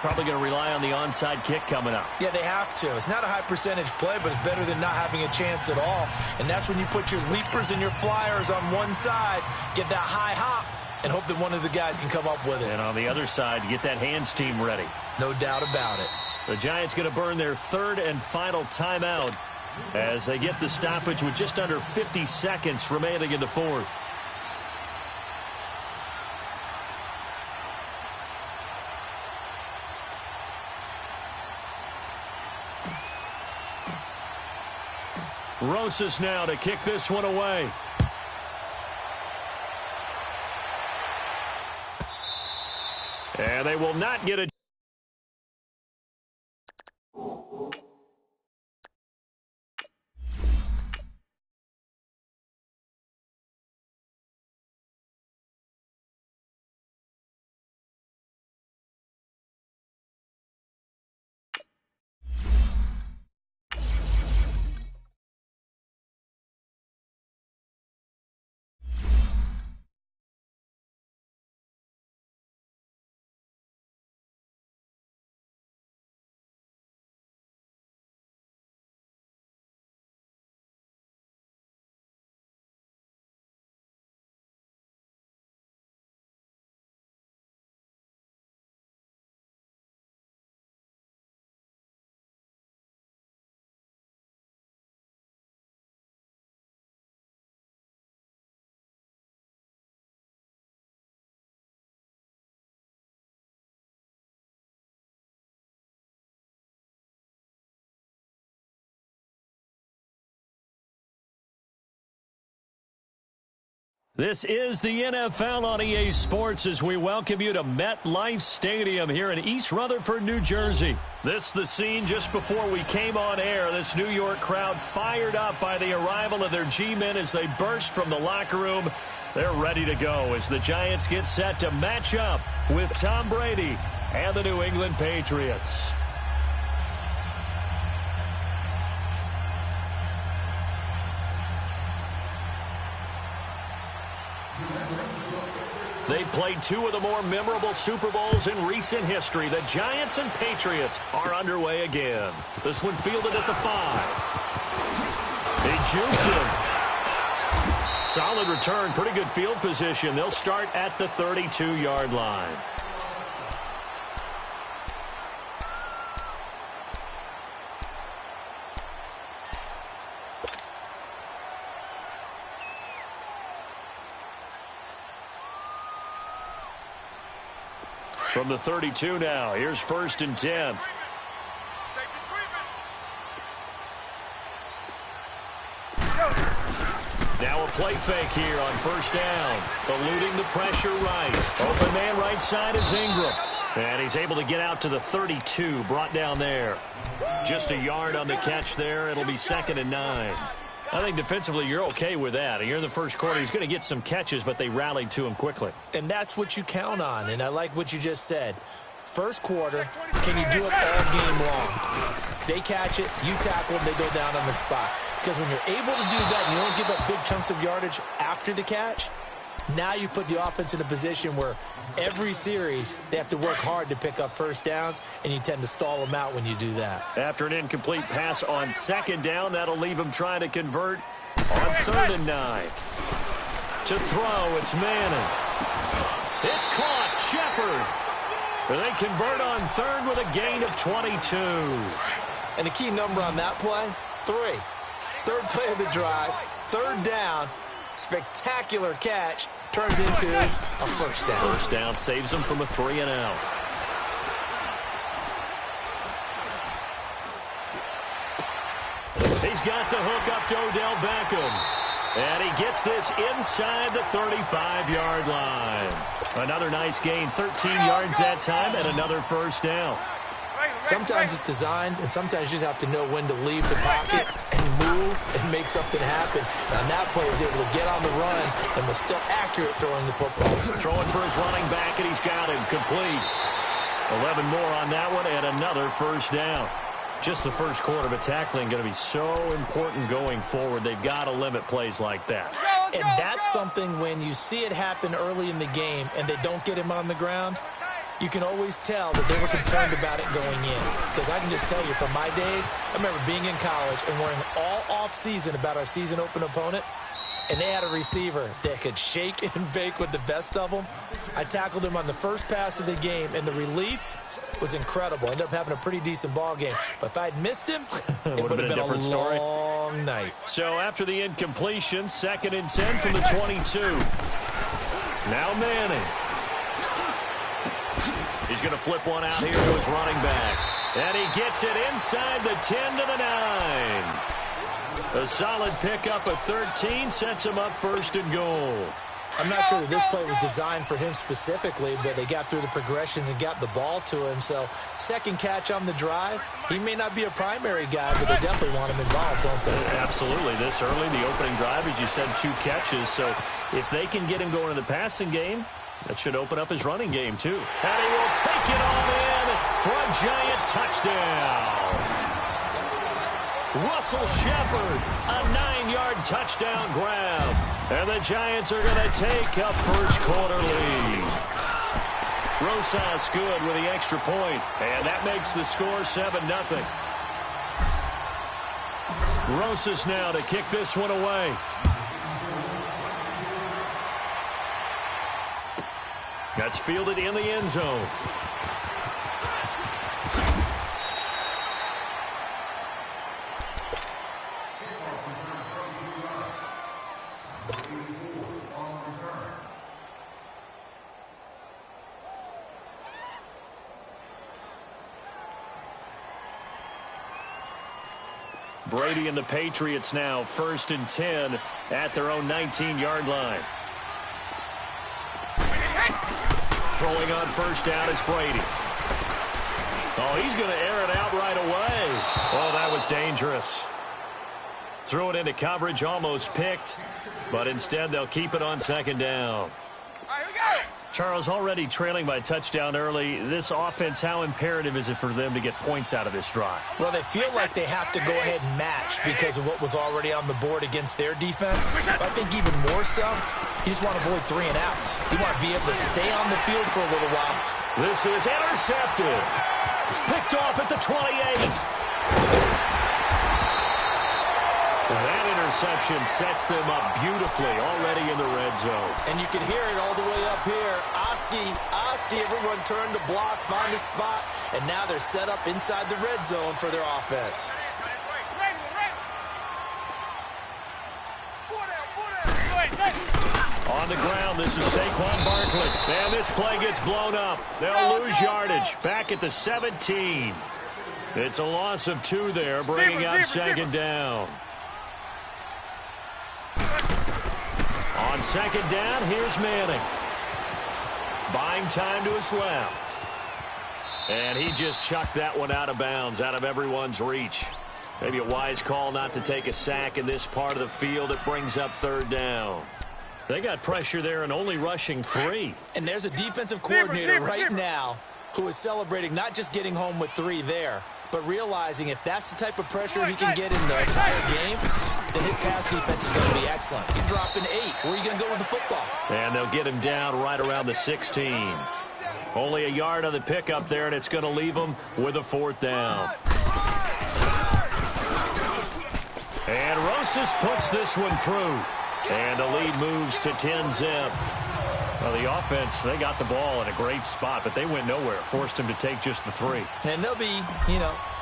Probably going to rely on the onside kick coming up. Yeah, they have to. It's not a high-percentage play, but it's better than not having a chance at all. And that's when you put your leapers and your flyers on one side, get that high hop, and hope that one of the guys can come up with it. And on the other side, get that hands team ready. No doubt about it. The Giants going to burn their 3rd and final timeout as they get the stoppage with just under 50 seconds remaining in the 4th. Rosas now to kick this one away. And they will not get a... This is the NFL on EA Sports as we welcome you to MetLife Stadium here in East Rutherford, New Jersey. This the scene just before we came on air. This New York crowd fired up by the arrival of their G-men as they burst from the locker room. They're ready to go as the Giants get set to match up with Tom Brady and the New England Patriots. They played two of the more memorable Super Bowls in recent history. The Giants and Patriots are underway again. This one fielded at the 5. He juked him. Solid return, pretty good field position. They'll start at the 32-yard line. From the 32 now, here's 1st and 10. Now a play fake here on 1st down. Eluding the pressure right. Open man right side is Ingram. And he's able to get out to the 32, brought down there. Just a yard on the catch there. It'll be 2nd and 9. I think defensively you're okay with that. Here in the first quarter, he's going to get some catches, but they rallied to him quickly. And that's what you count on, and I like what you just said. First quarter, can you do it all game long? They catch it, you tackle them, they go down on the spot. Because when you're able to do that, you don't give up big chunks of yardage after the catch. Now you put the offense in a position where every series they have to work hard to pick up 1st downs, and you tend to stall them out when you do that. After an incomplete pass on 2nd down, that'll leave them trying to convert on 3rd and 9. To throw, it's Manning. It's caught, Shepard. They convert on 3rd with a gain of 22. And the key number on that play, 3. 3rd play of the drive, 3rd down, spectacular catch. Turns into a 1st down. 1st down saves him from a 3-and-out. He's got the hook up to Odell Beckham. And he gets this inside the 35-yard line. Another nice gain, 13 yards that time, and another 1st down. Sometimes it's designed, and sometimes you just have to know when to leave the pocket and move and make something happen. And on that play, he was able to get on the run and was still accurate throwing the football. Throwing for his running back, and he's got him complete. 11 more on that one, and another 1st down. Just the first quarter, but tackling going to be so important going forward. They've got to limit plays like that. And that's something when you see it happen early in the game and they don't get him on the ground, you can always tell that they were concerned about it going in. Because I can just tell you from my days, I remember being in college and worrying all off-season about our season open opponent, and they had a receiver that could shake and bake with the best of them. I tackled him on the first pass of the game, and the relief was incredible. I ended up having a pretty decent ball game. But if I'd missed him, it would have been a different story. Long night. So after the incompletion, 2nd and 10 from the 22. Now Manning. He's going to flip one out here to his running back. And he gets it inside the 10 to the 9. A solid pickup of 13 sets him up first and goal. I'm not sure that this play was designed for him specifically, but they got through the progressions and got the ball to him. So second catch on the drive. He may not be a primary guy, but they definitely want him involved, don't they? Absolutely. This early, the opening drive, as you said, 2 catches. So if they can get him going in the passing game, that should open up his running game, too. And he will take it on in for a giant touchdown. Russell Shepard, a 9-yard touchdown grab. And the Giants are going to take a first-quarter lead. Rosas good with the extra point, and that makes the score 7-0. Rosas now to kick this one away. That's fielded in the end zone. Brady and the Patriots now 1st and 10 at their own 19-yard line. Throwing on first down is Brady. Oh, he's going to air it out right away. Oh, that was dangerous. Threw it into coverage, almost picked, but instead they'll keep it on second down. Charles, already trailing by a touchdown early. This offense, how imperative is it for them to get points out of this drive? Well, they feel like they have to go ahead and match because of what was already on the board against their defense. But I think even more so, you just want to avoid 3 and outs. You want to be able to stay on the field for a little while. This is intercepted. Picked off at the 28. That interception sets them up beautifully already in the red zone. And you can hear it all the way up here. Oski, everyone turned to block, find a spot, and now they're set up inside the red zone for their offense. On the ground, this is Saquon Barkley. And this play gets blown up. They'll lose yardage. Back at the 17. It's a loss of 2 there, bringing up second down. On second down, here's Manning. Buying time to his left. And he just chucked that one out of bounds, out of everyone's reach. Maybe a wise call not to take a sack in this part of the field. It brings up third down. They got pressure there and only rushing 3. And there's a defensive coordinator right now who is celebrating not just getting home with 3 there, but realizing if that's the type of pressure he can get in the entire game, then his pass defense is going to be excellent. You're dropping 8. Where are you going to go with the football? And they'll get him down right around the 16. Only a yard on the pickup there, and it's going to leave him with a 4th down. And Rosas puts this one through. And the lead moves to 10-zip. Well, the offense, they got the ball in a great spot, but they went nowhere. Forced him to take just the 3. And they'll be,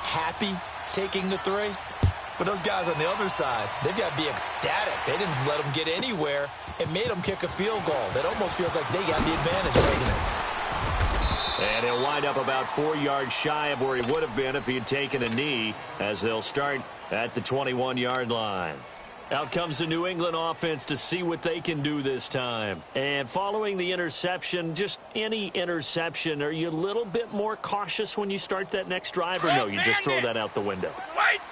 happy taking the 3. But those guys on the other side, they've got to be ecstatic. They didn't let them get anywhere. It made them kick a field goal. That almost feels like they got the advantage, doesn't it? And he'll wind up about 4 yards shy of where he would have been if he had taken a knee, as they'll start at the 21-yard line. Out comes the New England offense to see what they can do this time. And following the interception, just any interception, are you a little bit more cautious when you start that next drive, or no, you just throw that out the window?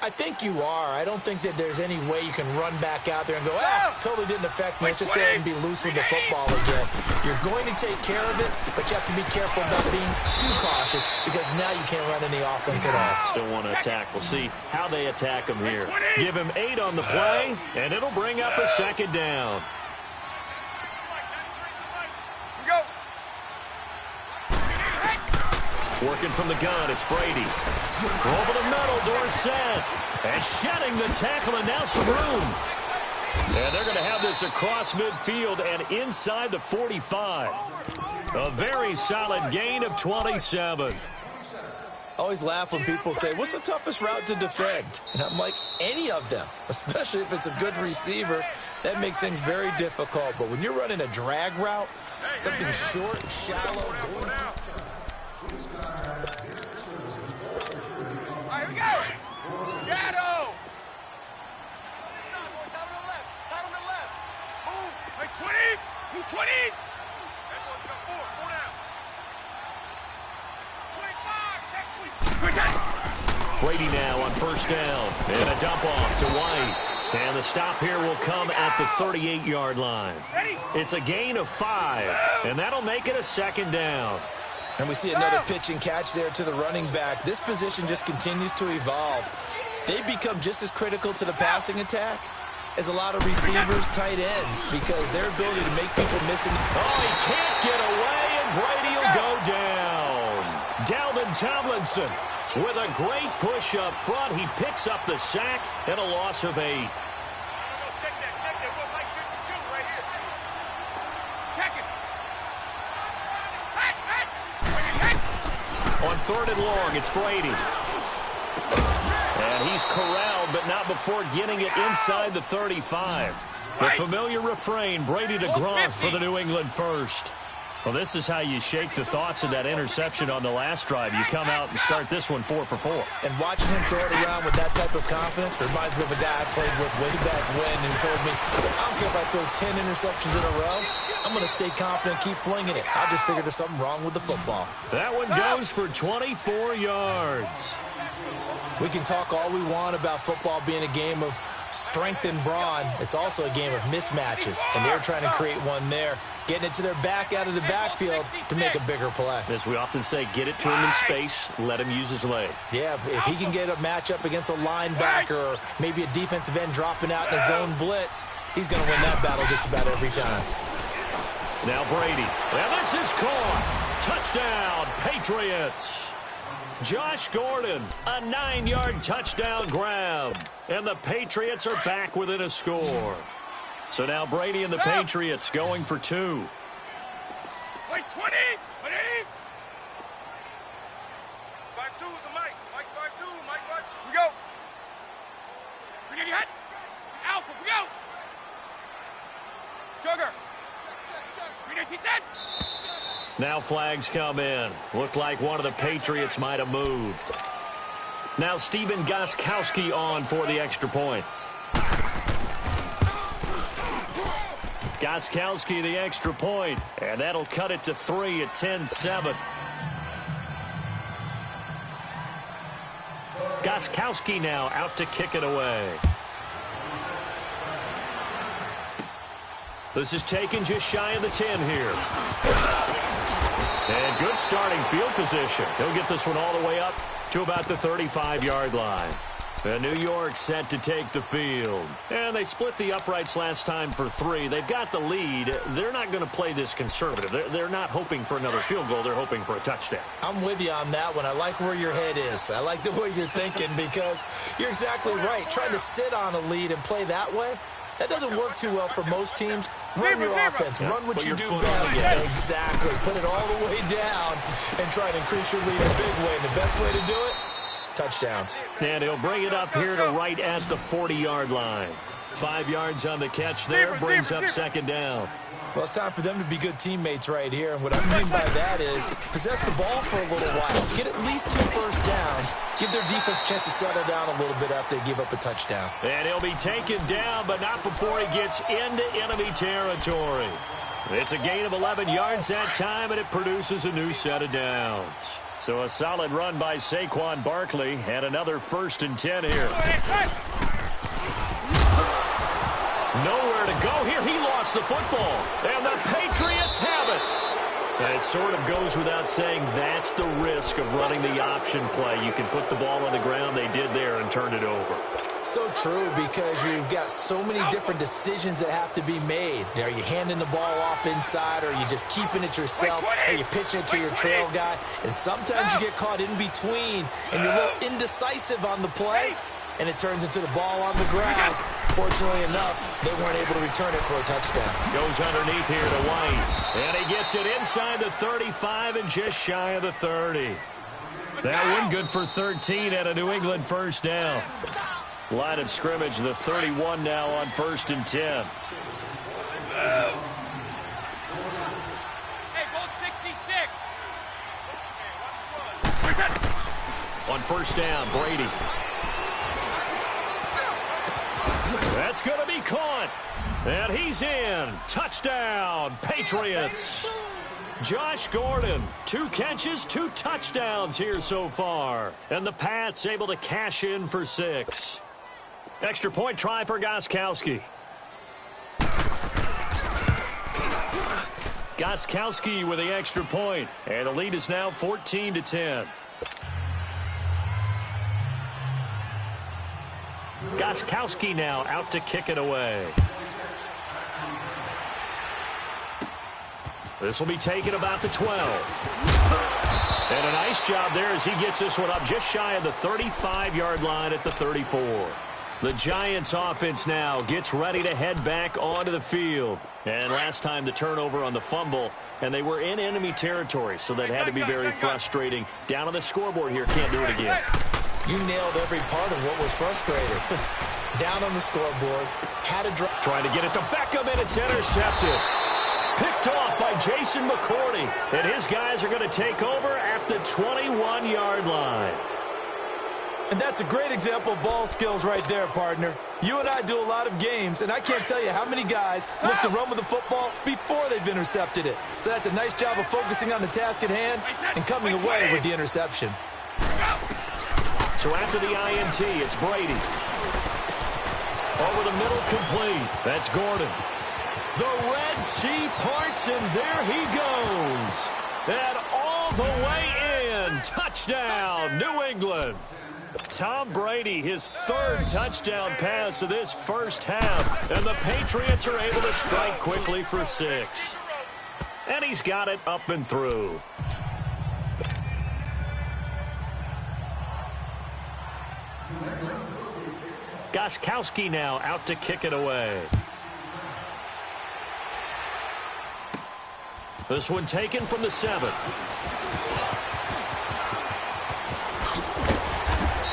I think you are. I don't think that there's any way you can run back out there and go, totally didn't affect me. Let's just go ahead and be loose with the football again. You're going to take care of it, but you have to be careful about being too cautious because now you can't run any offense at all. Still want to attack. We'll see how they attack him here. Give him 8 on the play, and it'll bring up a second down. Working from the gun, it's Brady. Over the middle, Dorsett. And shedding the tackle, and now some room. And they're going to have this across midfield and inside the 45. A very solid gain of 27. I always laugh when people say, what's the toughest route to defend? And I'm like, any of them, especially if it's a good receiver. That makes things very difficult. But when you're running a drag route, something short, shallow, going... All right, here we go. Shadow. first down. And a dump off to White. And the stop here will come at the 38-yard line. It's a gain of 5, and that'll make it a second down. And we see another pitch and catch there to the running back. This position just continues to evolve. They become just as critical to the passing attack as a lot of receivers, tight ends, because their ability to make people miss. Oh, he can't get away, and Brady will go down. Dalvin Tomlinson with a great push up front. He picks up the sack and a loss of 8. Check that. We're like 52 right here. Check it. On 3rd and long, it's Brady. And he's corralled, but not before getting it inside the 35. The familiar refrain, Brady to Gronk for the New England first. Well, this is how you shake the thoughts of that interception on the last drive. You come out and start this one 4 for 4. And watching him throw it around with that type of confidence reminds me of a guy I played with way back when who told me, I don't care if I throw 10 interceptions in a row. I'm going to stay confident and keep flinging it. I just figured there's something wrong with the football. That one goes for 24 yards. We can talk all we want about football being a game of strength and brawn. It's also a game of mismatches, and they're trying to create one there, getting it to their back out of the backfield to make a bigger play. As we often say, get it to him in space, let him use his leg. Yeah, if he can get a matchup against a linebacker or maybe a defensive end dropping out in a zone blitz, he's going to win that battle just about every time. Now Brady. Well, this is caught. Touchdown, Patriots. Josh Gordon, a 9-yard touchdown grab. And the Patriots are back within a score. So now Brady and the Patriots going for 2. Wait, 20. Ready? 5-2 is the mic. Mike 5-2. Mike 5-2. We go. We get hit. Alpha, we go. Sugar. Check. 3-10. Now flags come in. Looked like one of the Patriots might have moved. Now Steven Gostkowski on for the extra point. Gostkowski the extra point, and that'll cut it to 3 at 10-7. Gostkowski now out to kick it away. This is taken just shy of the 10 here. And good starting field position. He'll get this one all the way up to about the 35-yard line. And New York set to take the field. And they split the uprights last time for 3. They've got the lead. They're not going to play this conservative. They're not hoping for another field goal. They're hoping for a touchdown. I'm with you on that one. I like where your head is. I like the way you're thinking because you're exactly right. Trying to sit on a lead and play that way, that doesn't work too well for most teams. Run your offense. Run what you do best. Yeah, exactly. Put it all the way down and try to increase your lead in a big way. And the best way to do it, touchdowns. And he'll bring it up here to right at the 40-yard line. 5 yards on the catch there. Brings up second down. Well, it's time for them to be good teammates right here. And what I mean by that is possess the ball for a little while. Get at least 2 first downs. Give their defense a chance to settle down a little bit after they give up a touchdown. And he'll be taken down, but not before he gets into enemy territory. It's a gain of 11 yards that time, and it produces a new set of downs. So a solid run by Saquon Barkley, and another 1st and 10 here. Nowhere to go here. He lost the football, and the Patriots have it. It sort of goes without saying that's the risk of running the option play. You can put the ball on the ground. They did there and turned it over. So true, because you've got so many different decisions that have to be made. Are you handing the ball off inside, or are you just keeping it yourself? Are you pitching it to your trail guy? And sometimes you get caught in between, and you're a little indecisive on the play, and it turns into the ball on the ground. Fortunately enough, they weren't able to return it for a touchdown. Goes underneath here to White, and he gets it inside the 35 and just shy of the 30. That one good for 13 and a New England first down. Line of scrimmage, the 31 now on 1st and 10. Hey, Bolt 66. On 1st down, Brady. That's going to be caught. And he's in. Touchdown, Patriots. Josh Gordon, 2 catches, 2 touchdowns here so far. And the Pats able to cash in for 6. Extra point try for Gostkowski. Gostkowski with the extra point. And the lead is now 14-10. Gostkowski now out to kick it away. This will be taken about the 12. And a nice job there as he gets this one up just shy of the 35-yard line at the 34. The Giants offense now gets ready to head back onto the field. And last time the turnover on the fumble, and they were in enemy territory, so that had to be very frustrating. Down on the scoreboard here, can't do it again. You nailed every part of what was frustrating. Down on the scoreboard, had a drop. Trying to get it to Beckham, and it's intercepted. Picked off by Jason McCourty. And his guys are going to take over at the 21-yard line. And that's a great example of ball skills right there, partner. You and I do a lot of games, and I can't tell you how many guys look to run with the football before they've intercepted it. So that's a nice job of focusing on the task at hand and coming away with the interception. So after the INT, it's Brady. Over the middle, complete. That's Gordon. The Red Sea parts, and there he goes. And all the way in. Touchdown, New England. Tom Brady, his 3rd touchdown pass of this first half. And the Patriots are able to strike quickly for 6. And he's got it up and through. Gostkowski now out to kick it away. This one taken from the 7.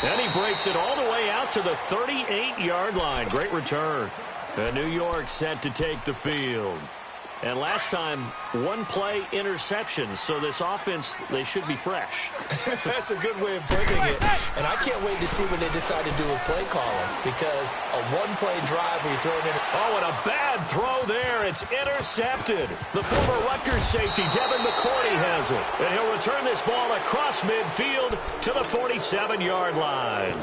And he breaks it all the way out to the 38-yard line. Great return. And New York set to take the field. And last time, 1-play interception. So this offense, they should be fresh. That's a good way of putting it. And I can't wait to see what they decide to do with play calling. Because a 1-play drive where you throw it in. Oh, and a bad throw there. It's intercepted. The former Rutgers safety, Devin McCourty, has it. And he'll return this ball across midfield to the 47-yard line.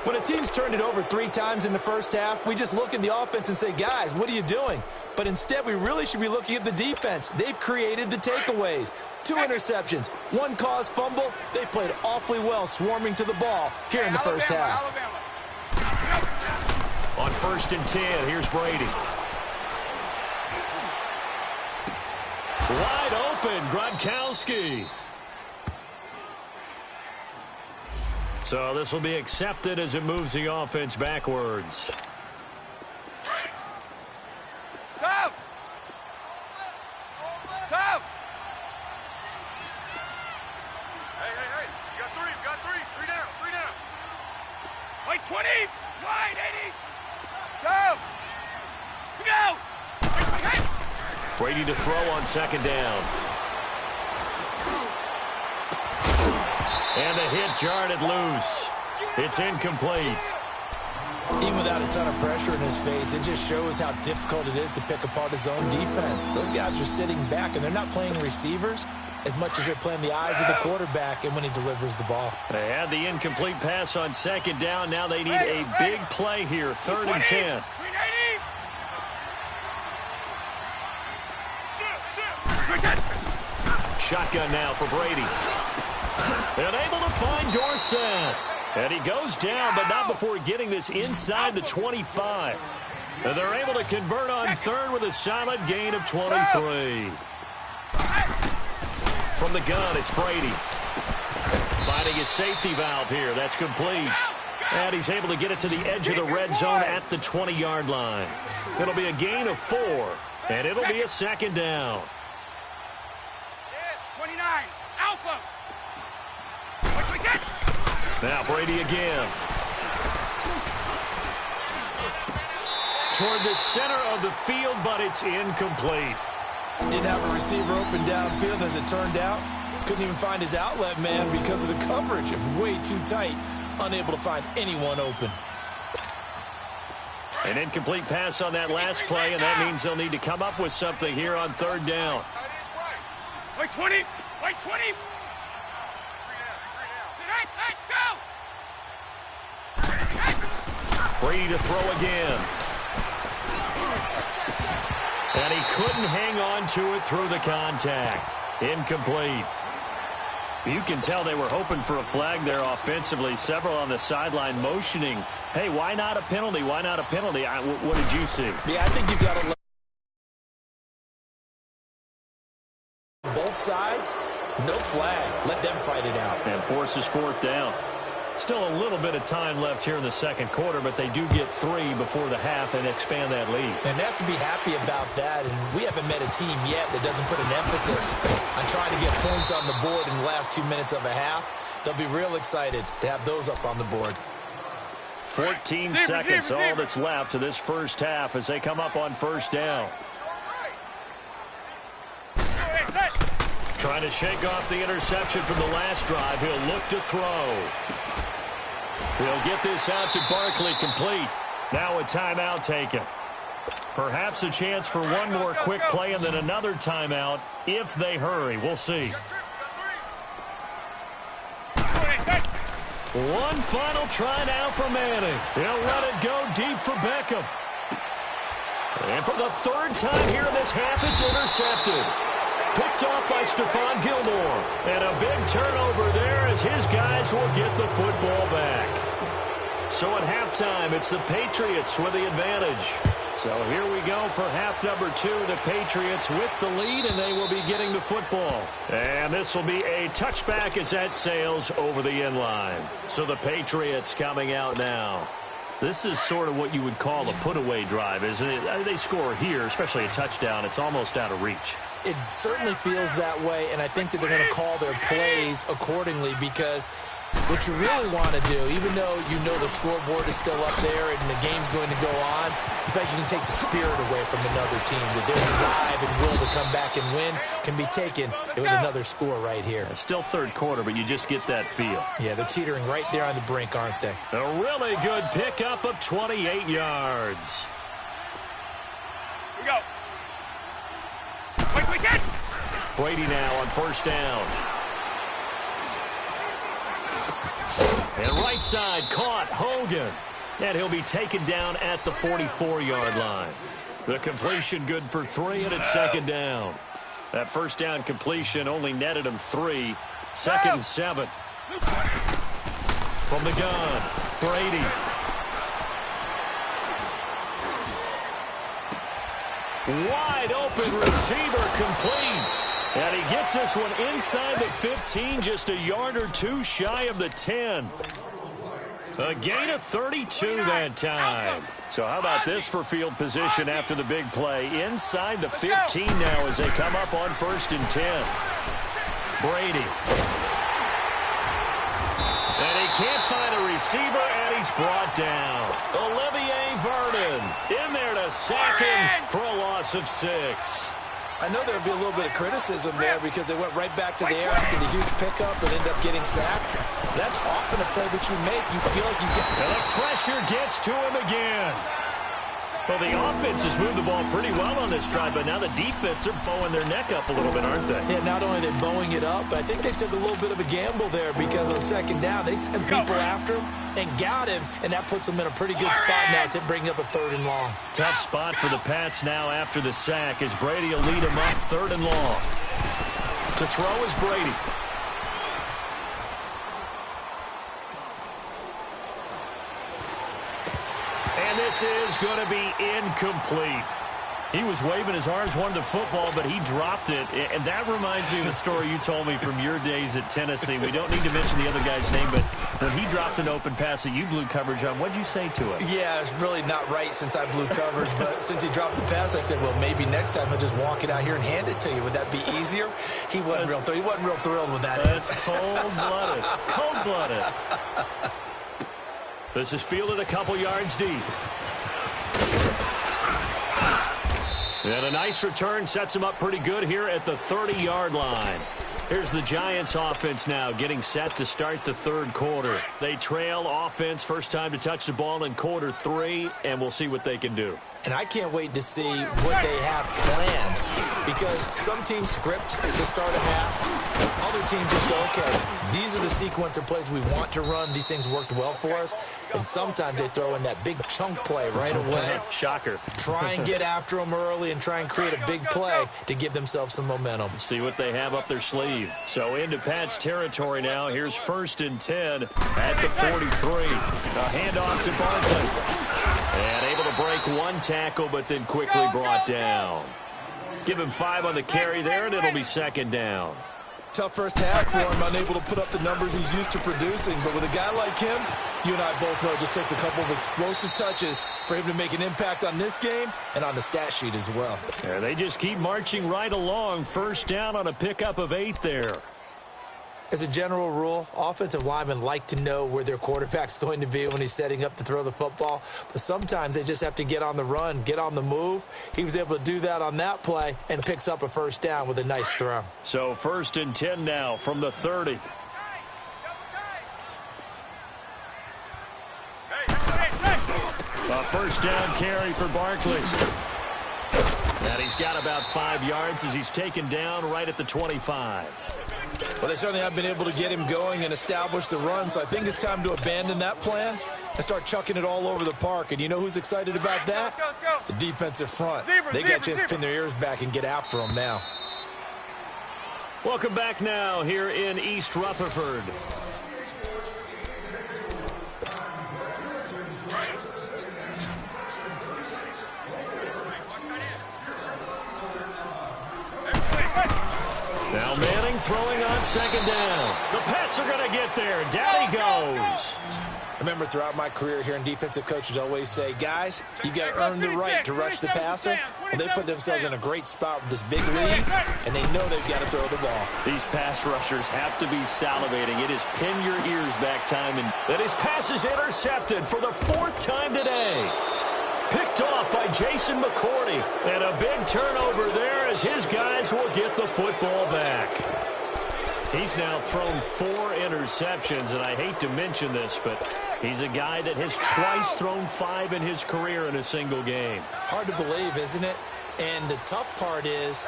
When a team's turned it over 3 times in the first half, we just look at the offense and say, guys, what are you doing? But instead, we really should be looking at the defense. They've created the takeaways. 2 interceptions, 1 caused fumble. They played awfully well swarming to the ball here in the first half. On 1st and 10, here's Brady. Wide open, Gronkowski. So this will be accepted as it moves the offense backwards. Stop! Stop! Hey. You got 3. 3 down. 3 down. Wait, 20. Wide, 80. Stop! Go! Brady to throw on 2nd down. And the hit jarred it loose. It's incomplete. Even without a ton of pressure in his face, it just shows how difficult it is to pick apart his own defense. Those guys are sitting back, and they're not playing receivers as much as they're playing the eyes of the quarterback and when he delivers the ball. They had the incomplete pass on 2nd down. Now they need a big play here, 3rd and 10. Shotgun now for Brady. And able to find Dorsett. And he goes down, but not before getting this inside the 25. And they're able to convert on 3rd with a solid gain of 23. From the gun, it's Brady. Finding his safety valve here. That's complete. And he's able to get it to the edge of the red zone at the 20-yard line. It'll be a gain of 4. And it'll be a 2nd down. Yes, 29. Alpha. Now Brady again. Toward the center of the field, but it's incomplete. Didn't have a receiver open downfield, as it turned out. Couldn't even find his outlet man because of the coverage. It was way too tight. Unable to find anyone open. An incomplete pass on that last play, and that means they'll need to come up with something here on 3rd down. Wait, 20. Wait, 20. Brady to throw again. And he couldn't hang on to it through the contact. Incomplete. You can tell they were hoping for a flag there offensively. Several on the sideline motioning. Hey, why not a penalty? Why not a penalty? What did you see? Yeah, I think you've got to let both sides. No flag. Let them fight it out. And forces fourth down. Still a little bit of time left here in the second quarter, but they do get 3 before the half and expand that lead. And they have to be happy about that. And we haven't met a team yet that doesn't put an emphasis on trying to get points on the board in the last 2 minutes of a half. They'll be real excited to have those up on the board. 14 seconds, all that's left to this first half as they come up on first down. Trying to shake off the interception from the last drive. He'll look to throw. He'll get this out to Barkley, complete. Now a timeout taken. Perhaps a chance for one more quick play and then another timeout if they hurry. We'll see. One final try now for Manning. He'll let it go deep for Beckham. And for the third time here in this half, it's intercepted. Picked off by Stephon Gilmore. And a big turnover there as his guys will get the football back. So at halftime, it's the Patriots with the advantage. So here we go for half number 2. The Patriots with the lead, and they will be getting the football. And this will be a touchback as that sails over the end line. So the Patriots coming out now. This is sort of what you would call a put-away drive, isn't it? They score here, especially a touchdown. It's almost out of reach. It certainly feels that way, and I think that they're going to call their plays accordingly because what you really want to do, even though you know the scoreboard is still up there and the game's going to go on, in fact, you can take the spirit away from another team. That their drive and will to come back and win can be taken with another score right here. It's still third quarter, but you just get that feel. Yeah, they're teetering right there on the brink, aren't they? A really good pickup of 28 yards. We go. Quick, get! Brady now on first down. And right side caught Hogan. And he'll be taken down at the 44-yard line. The completion good for 3, and it's second down. That first down completion only netted him 3. Second and 7. From the gun, Brady. Wide open receiver complete. And he gets this one inside the 15, just a yard or 2 shy of the 10. A gain of 32 that time. So how about this for field position after the big play? Inside the 15 now as they come up on first and 10. Brady. And he can't find a receiver, and he's brought down. Olivier Vernon in there to sack him for a loss of 6. I know there'll be a little bit of criticism there because they went right back to the air after the huge pickup and ended up getting sacked. That's often a play that you make. You feel like you get... And the pressure gets to him again. Well, the offense has moved the ball pretty well on this drive, but now the defense are bowing their neck up a little bit, aren't they? Yeah, not only are they bowing it up, but I think they took a little bit of a gamble there because on second down, they sent people after him and got him, and that puts them in a pretty good spot now to bring up a 3rd and long. Tough spot for the Pats now after the sack as Brady will lead them up 3rd and long. To throw is Brady. And this is going to be incomplete. He was waving his arms, wanted the football, but he dropped it. And that reminds me of the story you told me from your days at Tennessee. We don't need to mention the other guy's name, but when he dropped an open pass that you blew coverage on, what'd you say to it? Yeah, it's really not right since I blew coverage, but since he dropped the pass, I said, well, maybe next time he'll just walk it out here and hand it to you. Would that be easier? He wasn't real thrilled with that. That's cold-blooded. Cold-blooded. This is fielded a couple yards deep. And a nice return sets him up pretty good here at the 30-yard line. Here's the Giants offense now getting set to start the third quarter. They trail offense, first time to touch the ball in quarter 3, and we'll see what they can do. And I can't wait to see what they have planned, because some teams script to start a half. Other teams just go, okay, these are the sequence of plays we want to run. These things worked well for us. And sometimes they throw in that big chunk play right away. Shocker. Try and get after them early and try and create a big play to give themselves some momentum. See what they have up their sleeve. So into Pat's territory now. Here's 1st and 10 at the 43. A handoff to Barkley. And able to break one tackle, but then quickly brought down. Give him 5 on the carry there, and it'll be 2nd down. Tough first half for him, unable to put up the numbers he's used to producing. But with a guy like him, you and I both know it just takes a couple of explosive touches for him to make an impact on this game and on the stat sheet as well. And they just keep marching right along. 1st down on a pickup of 8 there. As a general rule, offensive linemen like to know where their quarterback's going to be when he's setting up to throw the football. But sometimes they just have to get on the run, get on the move. He was able to do that on that play and picks up a 1st down with a nice throw. So 1st and 10 now from the 30. A 1st down carry for Barkley. And he's got about 5 yards as he's taken down right at the 25. Well, they certainly have been able to get him going and establish the run, so I think it's time to abandon that plan and start chucking it all over the park. And you know who's excited about that? The defensive front. They got a chance to pin their ears back and get after him now. Welcome back now here in East Rutherford. Now Manning throwing on 2nd down. The Pats are going to get there. Down he goes. I remember throughout my career hearing defensive coaches always say, guys, you got to earn the right to rush the passer. Well, they put themselves in a great spot with this big lead, and they know they've got to throw the ball. These pass rushers have to be salivating. It is pin your ears back time, and that his pass is intercepted for the 4th time today. Picked off by Jason McCourty. And a big turnover there as his guys will get the football back. He's now thrown 4 interceptions, and I hate to mention this, but he's a guy that has twice thrown 5 in his career in a single game. Hard to believe, isn't it? And the tough part is,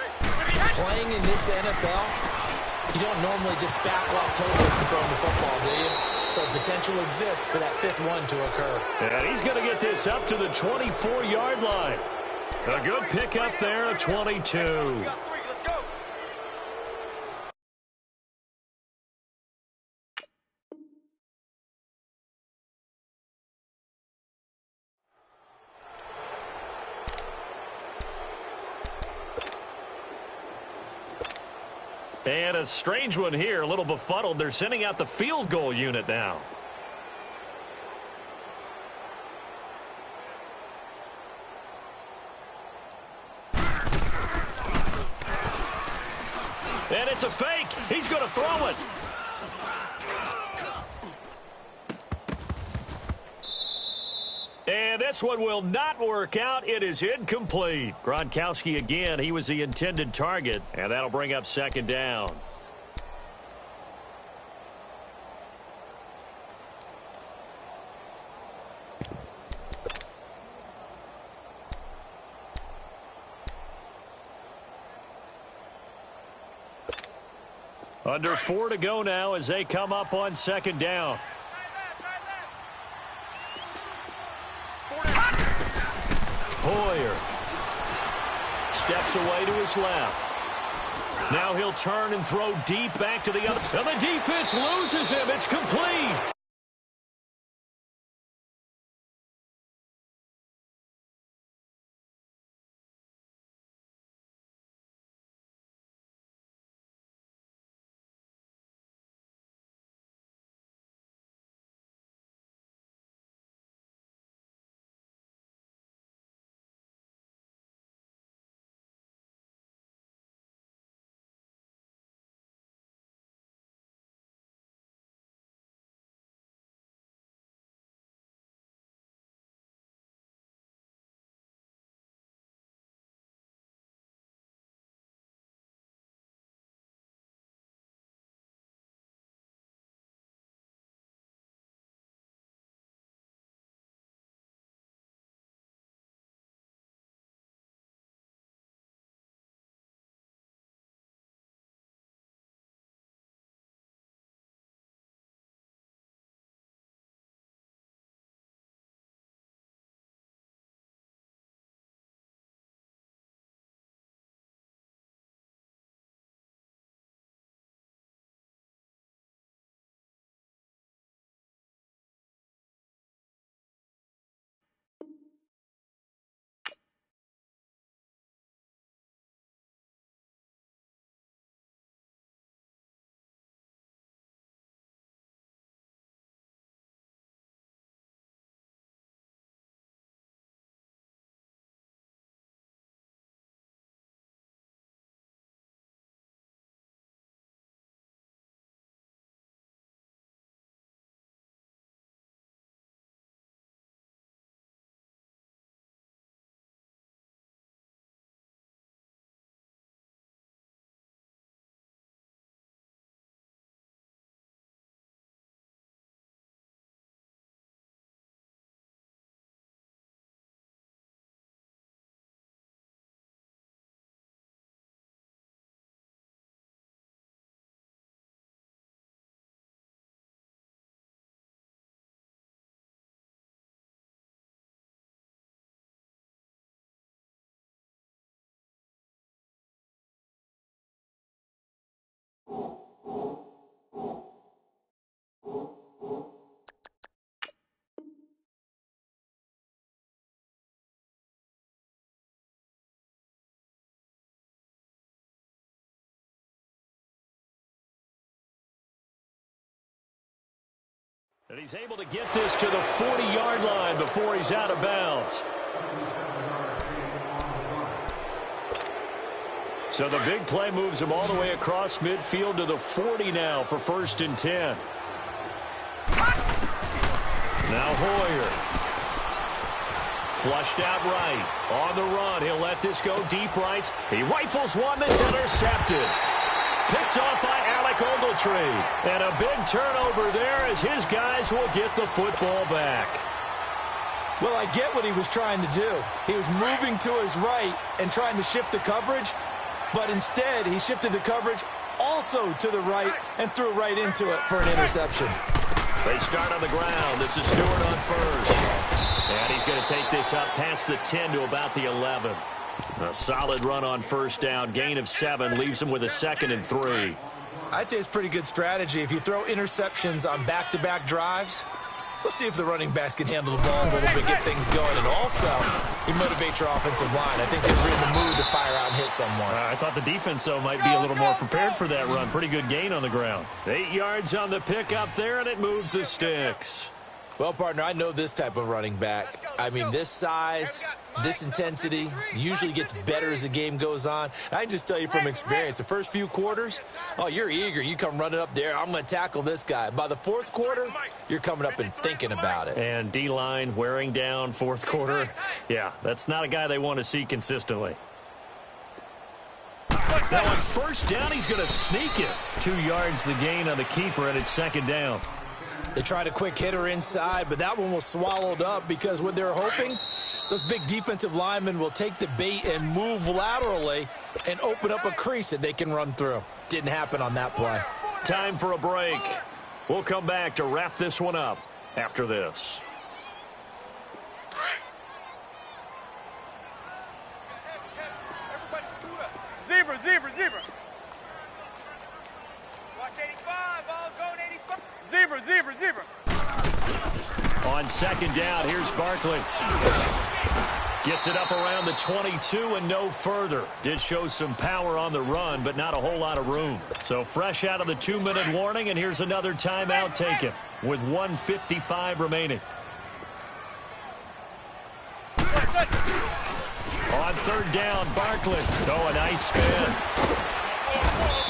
playing in this NFL, you don't normally just back off totally from throwing the football, do you? So potential exists for that 5th one to occur. And he's going to get this up to the 24-yard line. A good pickup there at 22. And a strange one here, a little befuddled. They're sending out the field goal unit now. And it's a fake. He's going to throw it. And this one will not work out. It is incomplete. Gronkowski again. He was the intended target. And that'll bring up 2nd down. Under 4 to go now as they come up on 2nd down. Hoyer steps away to his left. Now he'll turn and throw deep back to the other. And the defense loses him. It's complete. And he's able to get this to the 40-yard line before he's out of bounds. So the big play moves him all the way across midfield to the 40 now for 1st and 10. Now Hoyer. Flushed out right. On the run. He'll let this go deep right. He rifles one that's intercepted. Picked off by Alec Ogletree. And a big turnover there as his guys will get the football back. Well, I get what he was trying to do. He was moving to his right and trying to shift the coverage, but instead he shifted the coverage also to the right and threw right into it for an interception. They start on the ground. This is Stewart on first. And he's going to take this up past the 10 to about the 11. A solid run on 1st down. Gain of 7 leaves him with a 2nd and 3. I'd say it's pretty good strategy. If you throw interceptions on back-to-back drives, let's see if the running backs can handle the ball a little bit, get things going. And also, you motivate your offensive line. I think they're in the mood to fire out and hit someone. I thought the defense, though, might be a little more prepared for that run. Pretty good gain on the ground. 8 yards on the pick up there, and it moves the sticks. Well, partner, I know this type of running back. I mean, this size, this intensity usually gets better as the game goes on. I can just tell you from experience, the first few quarters, oh, you're eager. You come running up there, I'm going to tackle this guy. By the 4th quarter, you're coming up and thinking about it. And D-line wearing down 4th quarter. Yeah, that's not a guy they want to see consistently. Now on 1st down, he's going to sneak it. 2 yards the gain on the keeper, and it's 2nd down. They tried a quick hitter inside, but that one was swallowed up because what they're hoping, those big defensive linemen will take the bait and move laterally and open up a crease that they can run through. Didn't happen on that play. Time for a break. We'll come back to wrap this one up after this. Zebra, zebra, zebra. Watch 85, ball's going 85. Zebra, zebra, zebra. On 2nd down, here's Barkley. Gets it up around the 22 and no further. Did show some power on the run, but not a whole lot of room. So fresh out of the 2-minute warning, and here's another timeout taken with 1:55 remaining. On 3rd down, Barkley. Oh, a nice spin.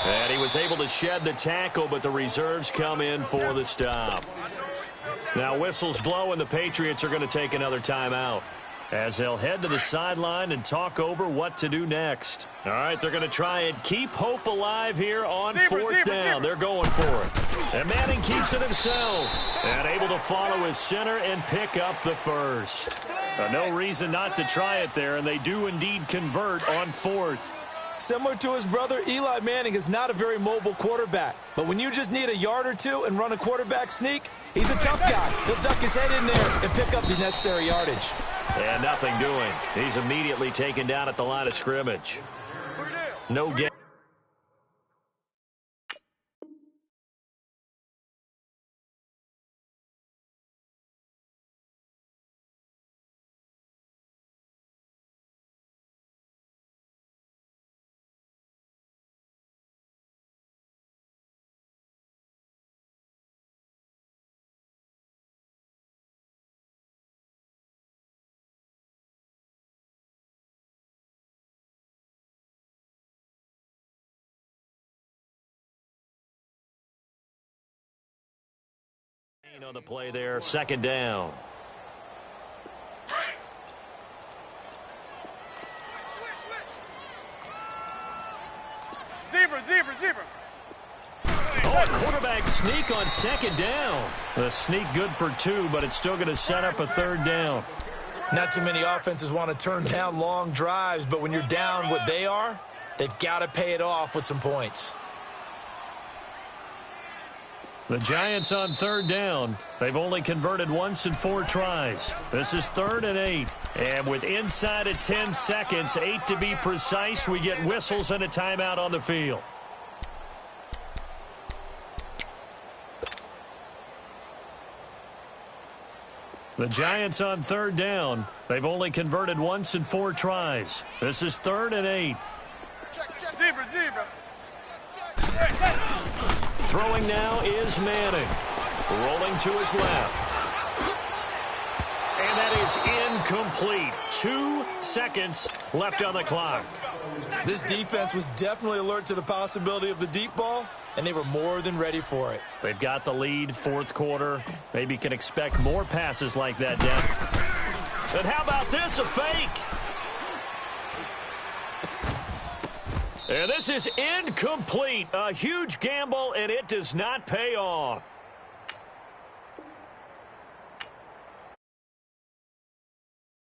And he was able to shed the tackle, but the reserves come in for the stop. Now whistles blow, and the Patriots are going to take another timeout as they'll head to the sideline and talk over what to do next. All right, they're going to try and keep hope alive here on 4th down. They're going for it. And Manning keeps it himself and able to follow his center and pick up the 1st. No reason not to try it there, and they do indeed convert on 4th. Similar to his brother, Eli Manning is not a very mobile quarterback. But when you just need a yard or two and run a quarterback sneak, he's a tough guy. He'll duck his head in there and pick up the necessary yardage. And nothing doing. He's immediately taken down at the line of scrimmage. No gain. On the play there, 2nd down. Zebra, zebra, zebra. Oh, a quarterback sneak on 2nd down. The sneak good for 2, but it's still going to set up a 3rd down. Not too many offenses want to turn down long drives, but when you're down what they are, they've got to pay it off with some points. The Giants on 3rd down. They've only converted once in 4 tries. This is 3rd and 8. And with inside of 10 seconds, 8 to be precise, we get whistles and a timeout on the field. The Giants on 3rd down. They've only converted once in 4 tries. This is 3rd and 8. Zebra, zebra. Throwing now is Manning. Rolling to his left. And that is incomplete. 2 seconds left on the clock. This defense was definitely alert to the possibility of the deep ball, and they were more than ready for it. They've got the lead, fourth quarter. Maybe can expect more passes like that, Def. And how about this, a fake? And this is incomplete. A huge gamble, and it does not pay off.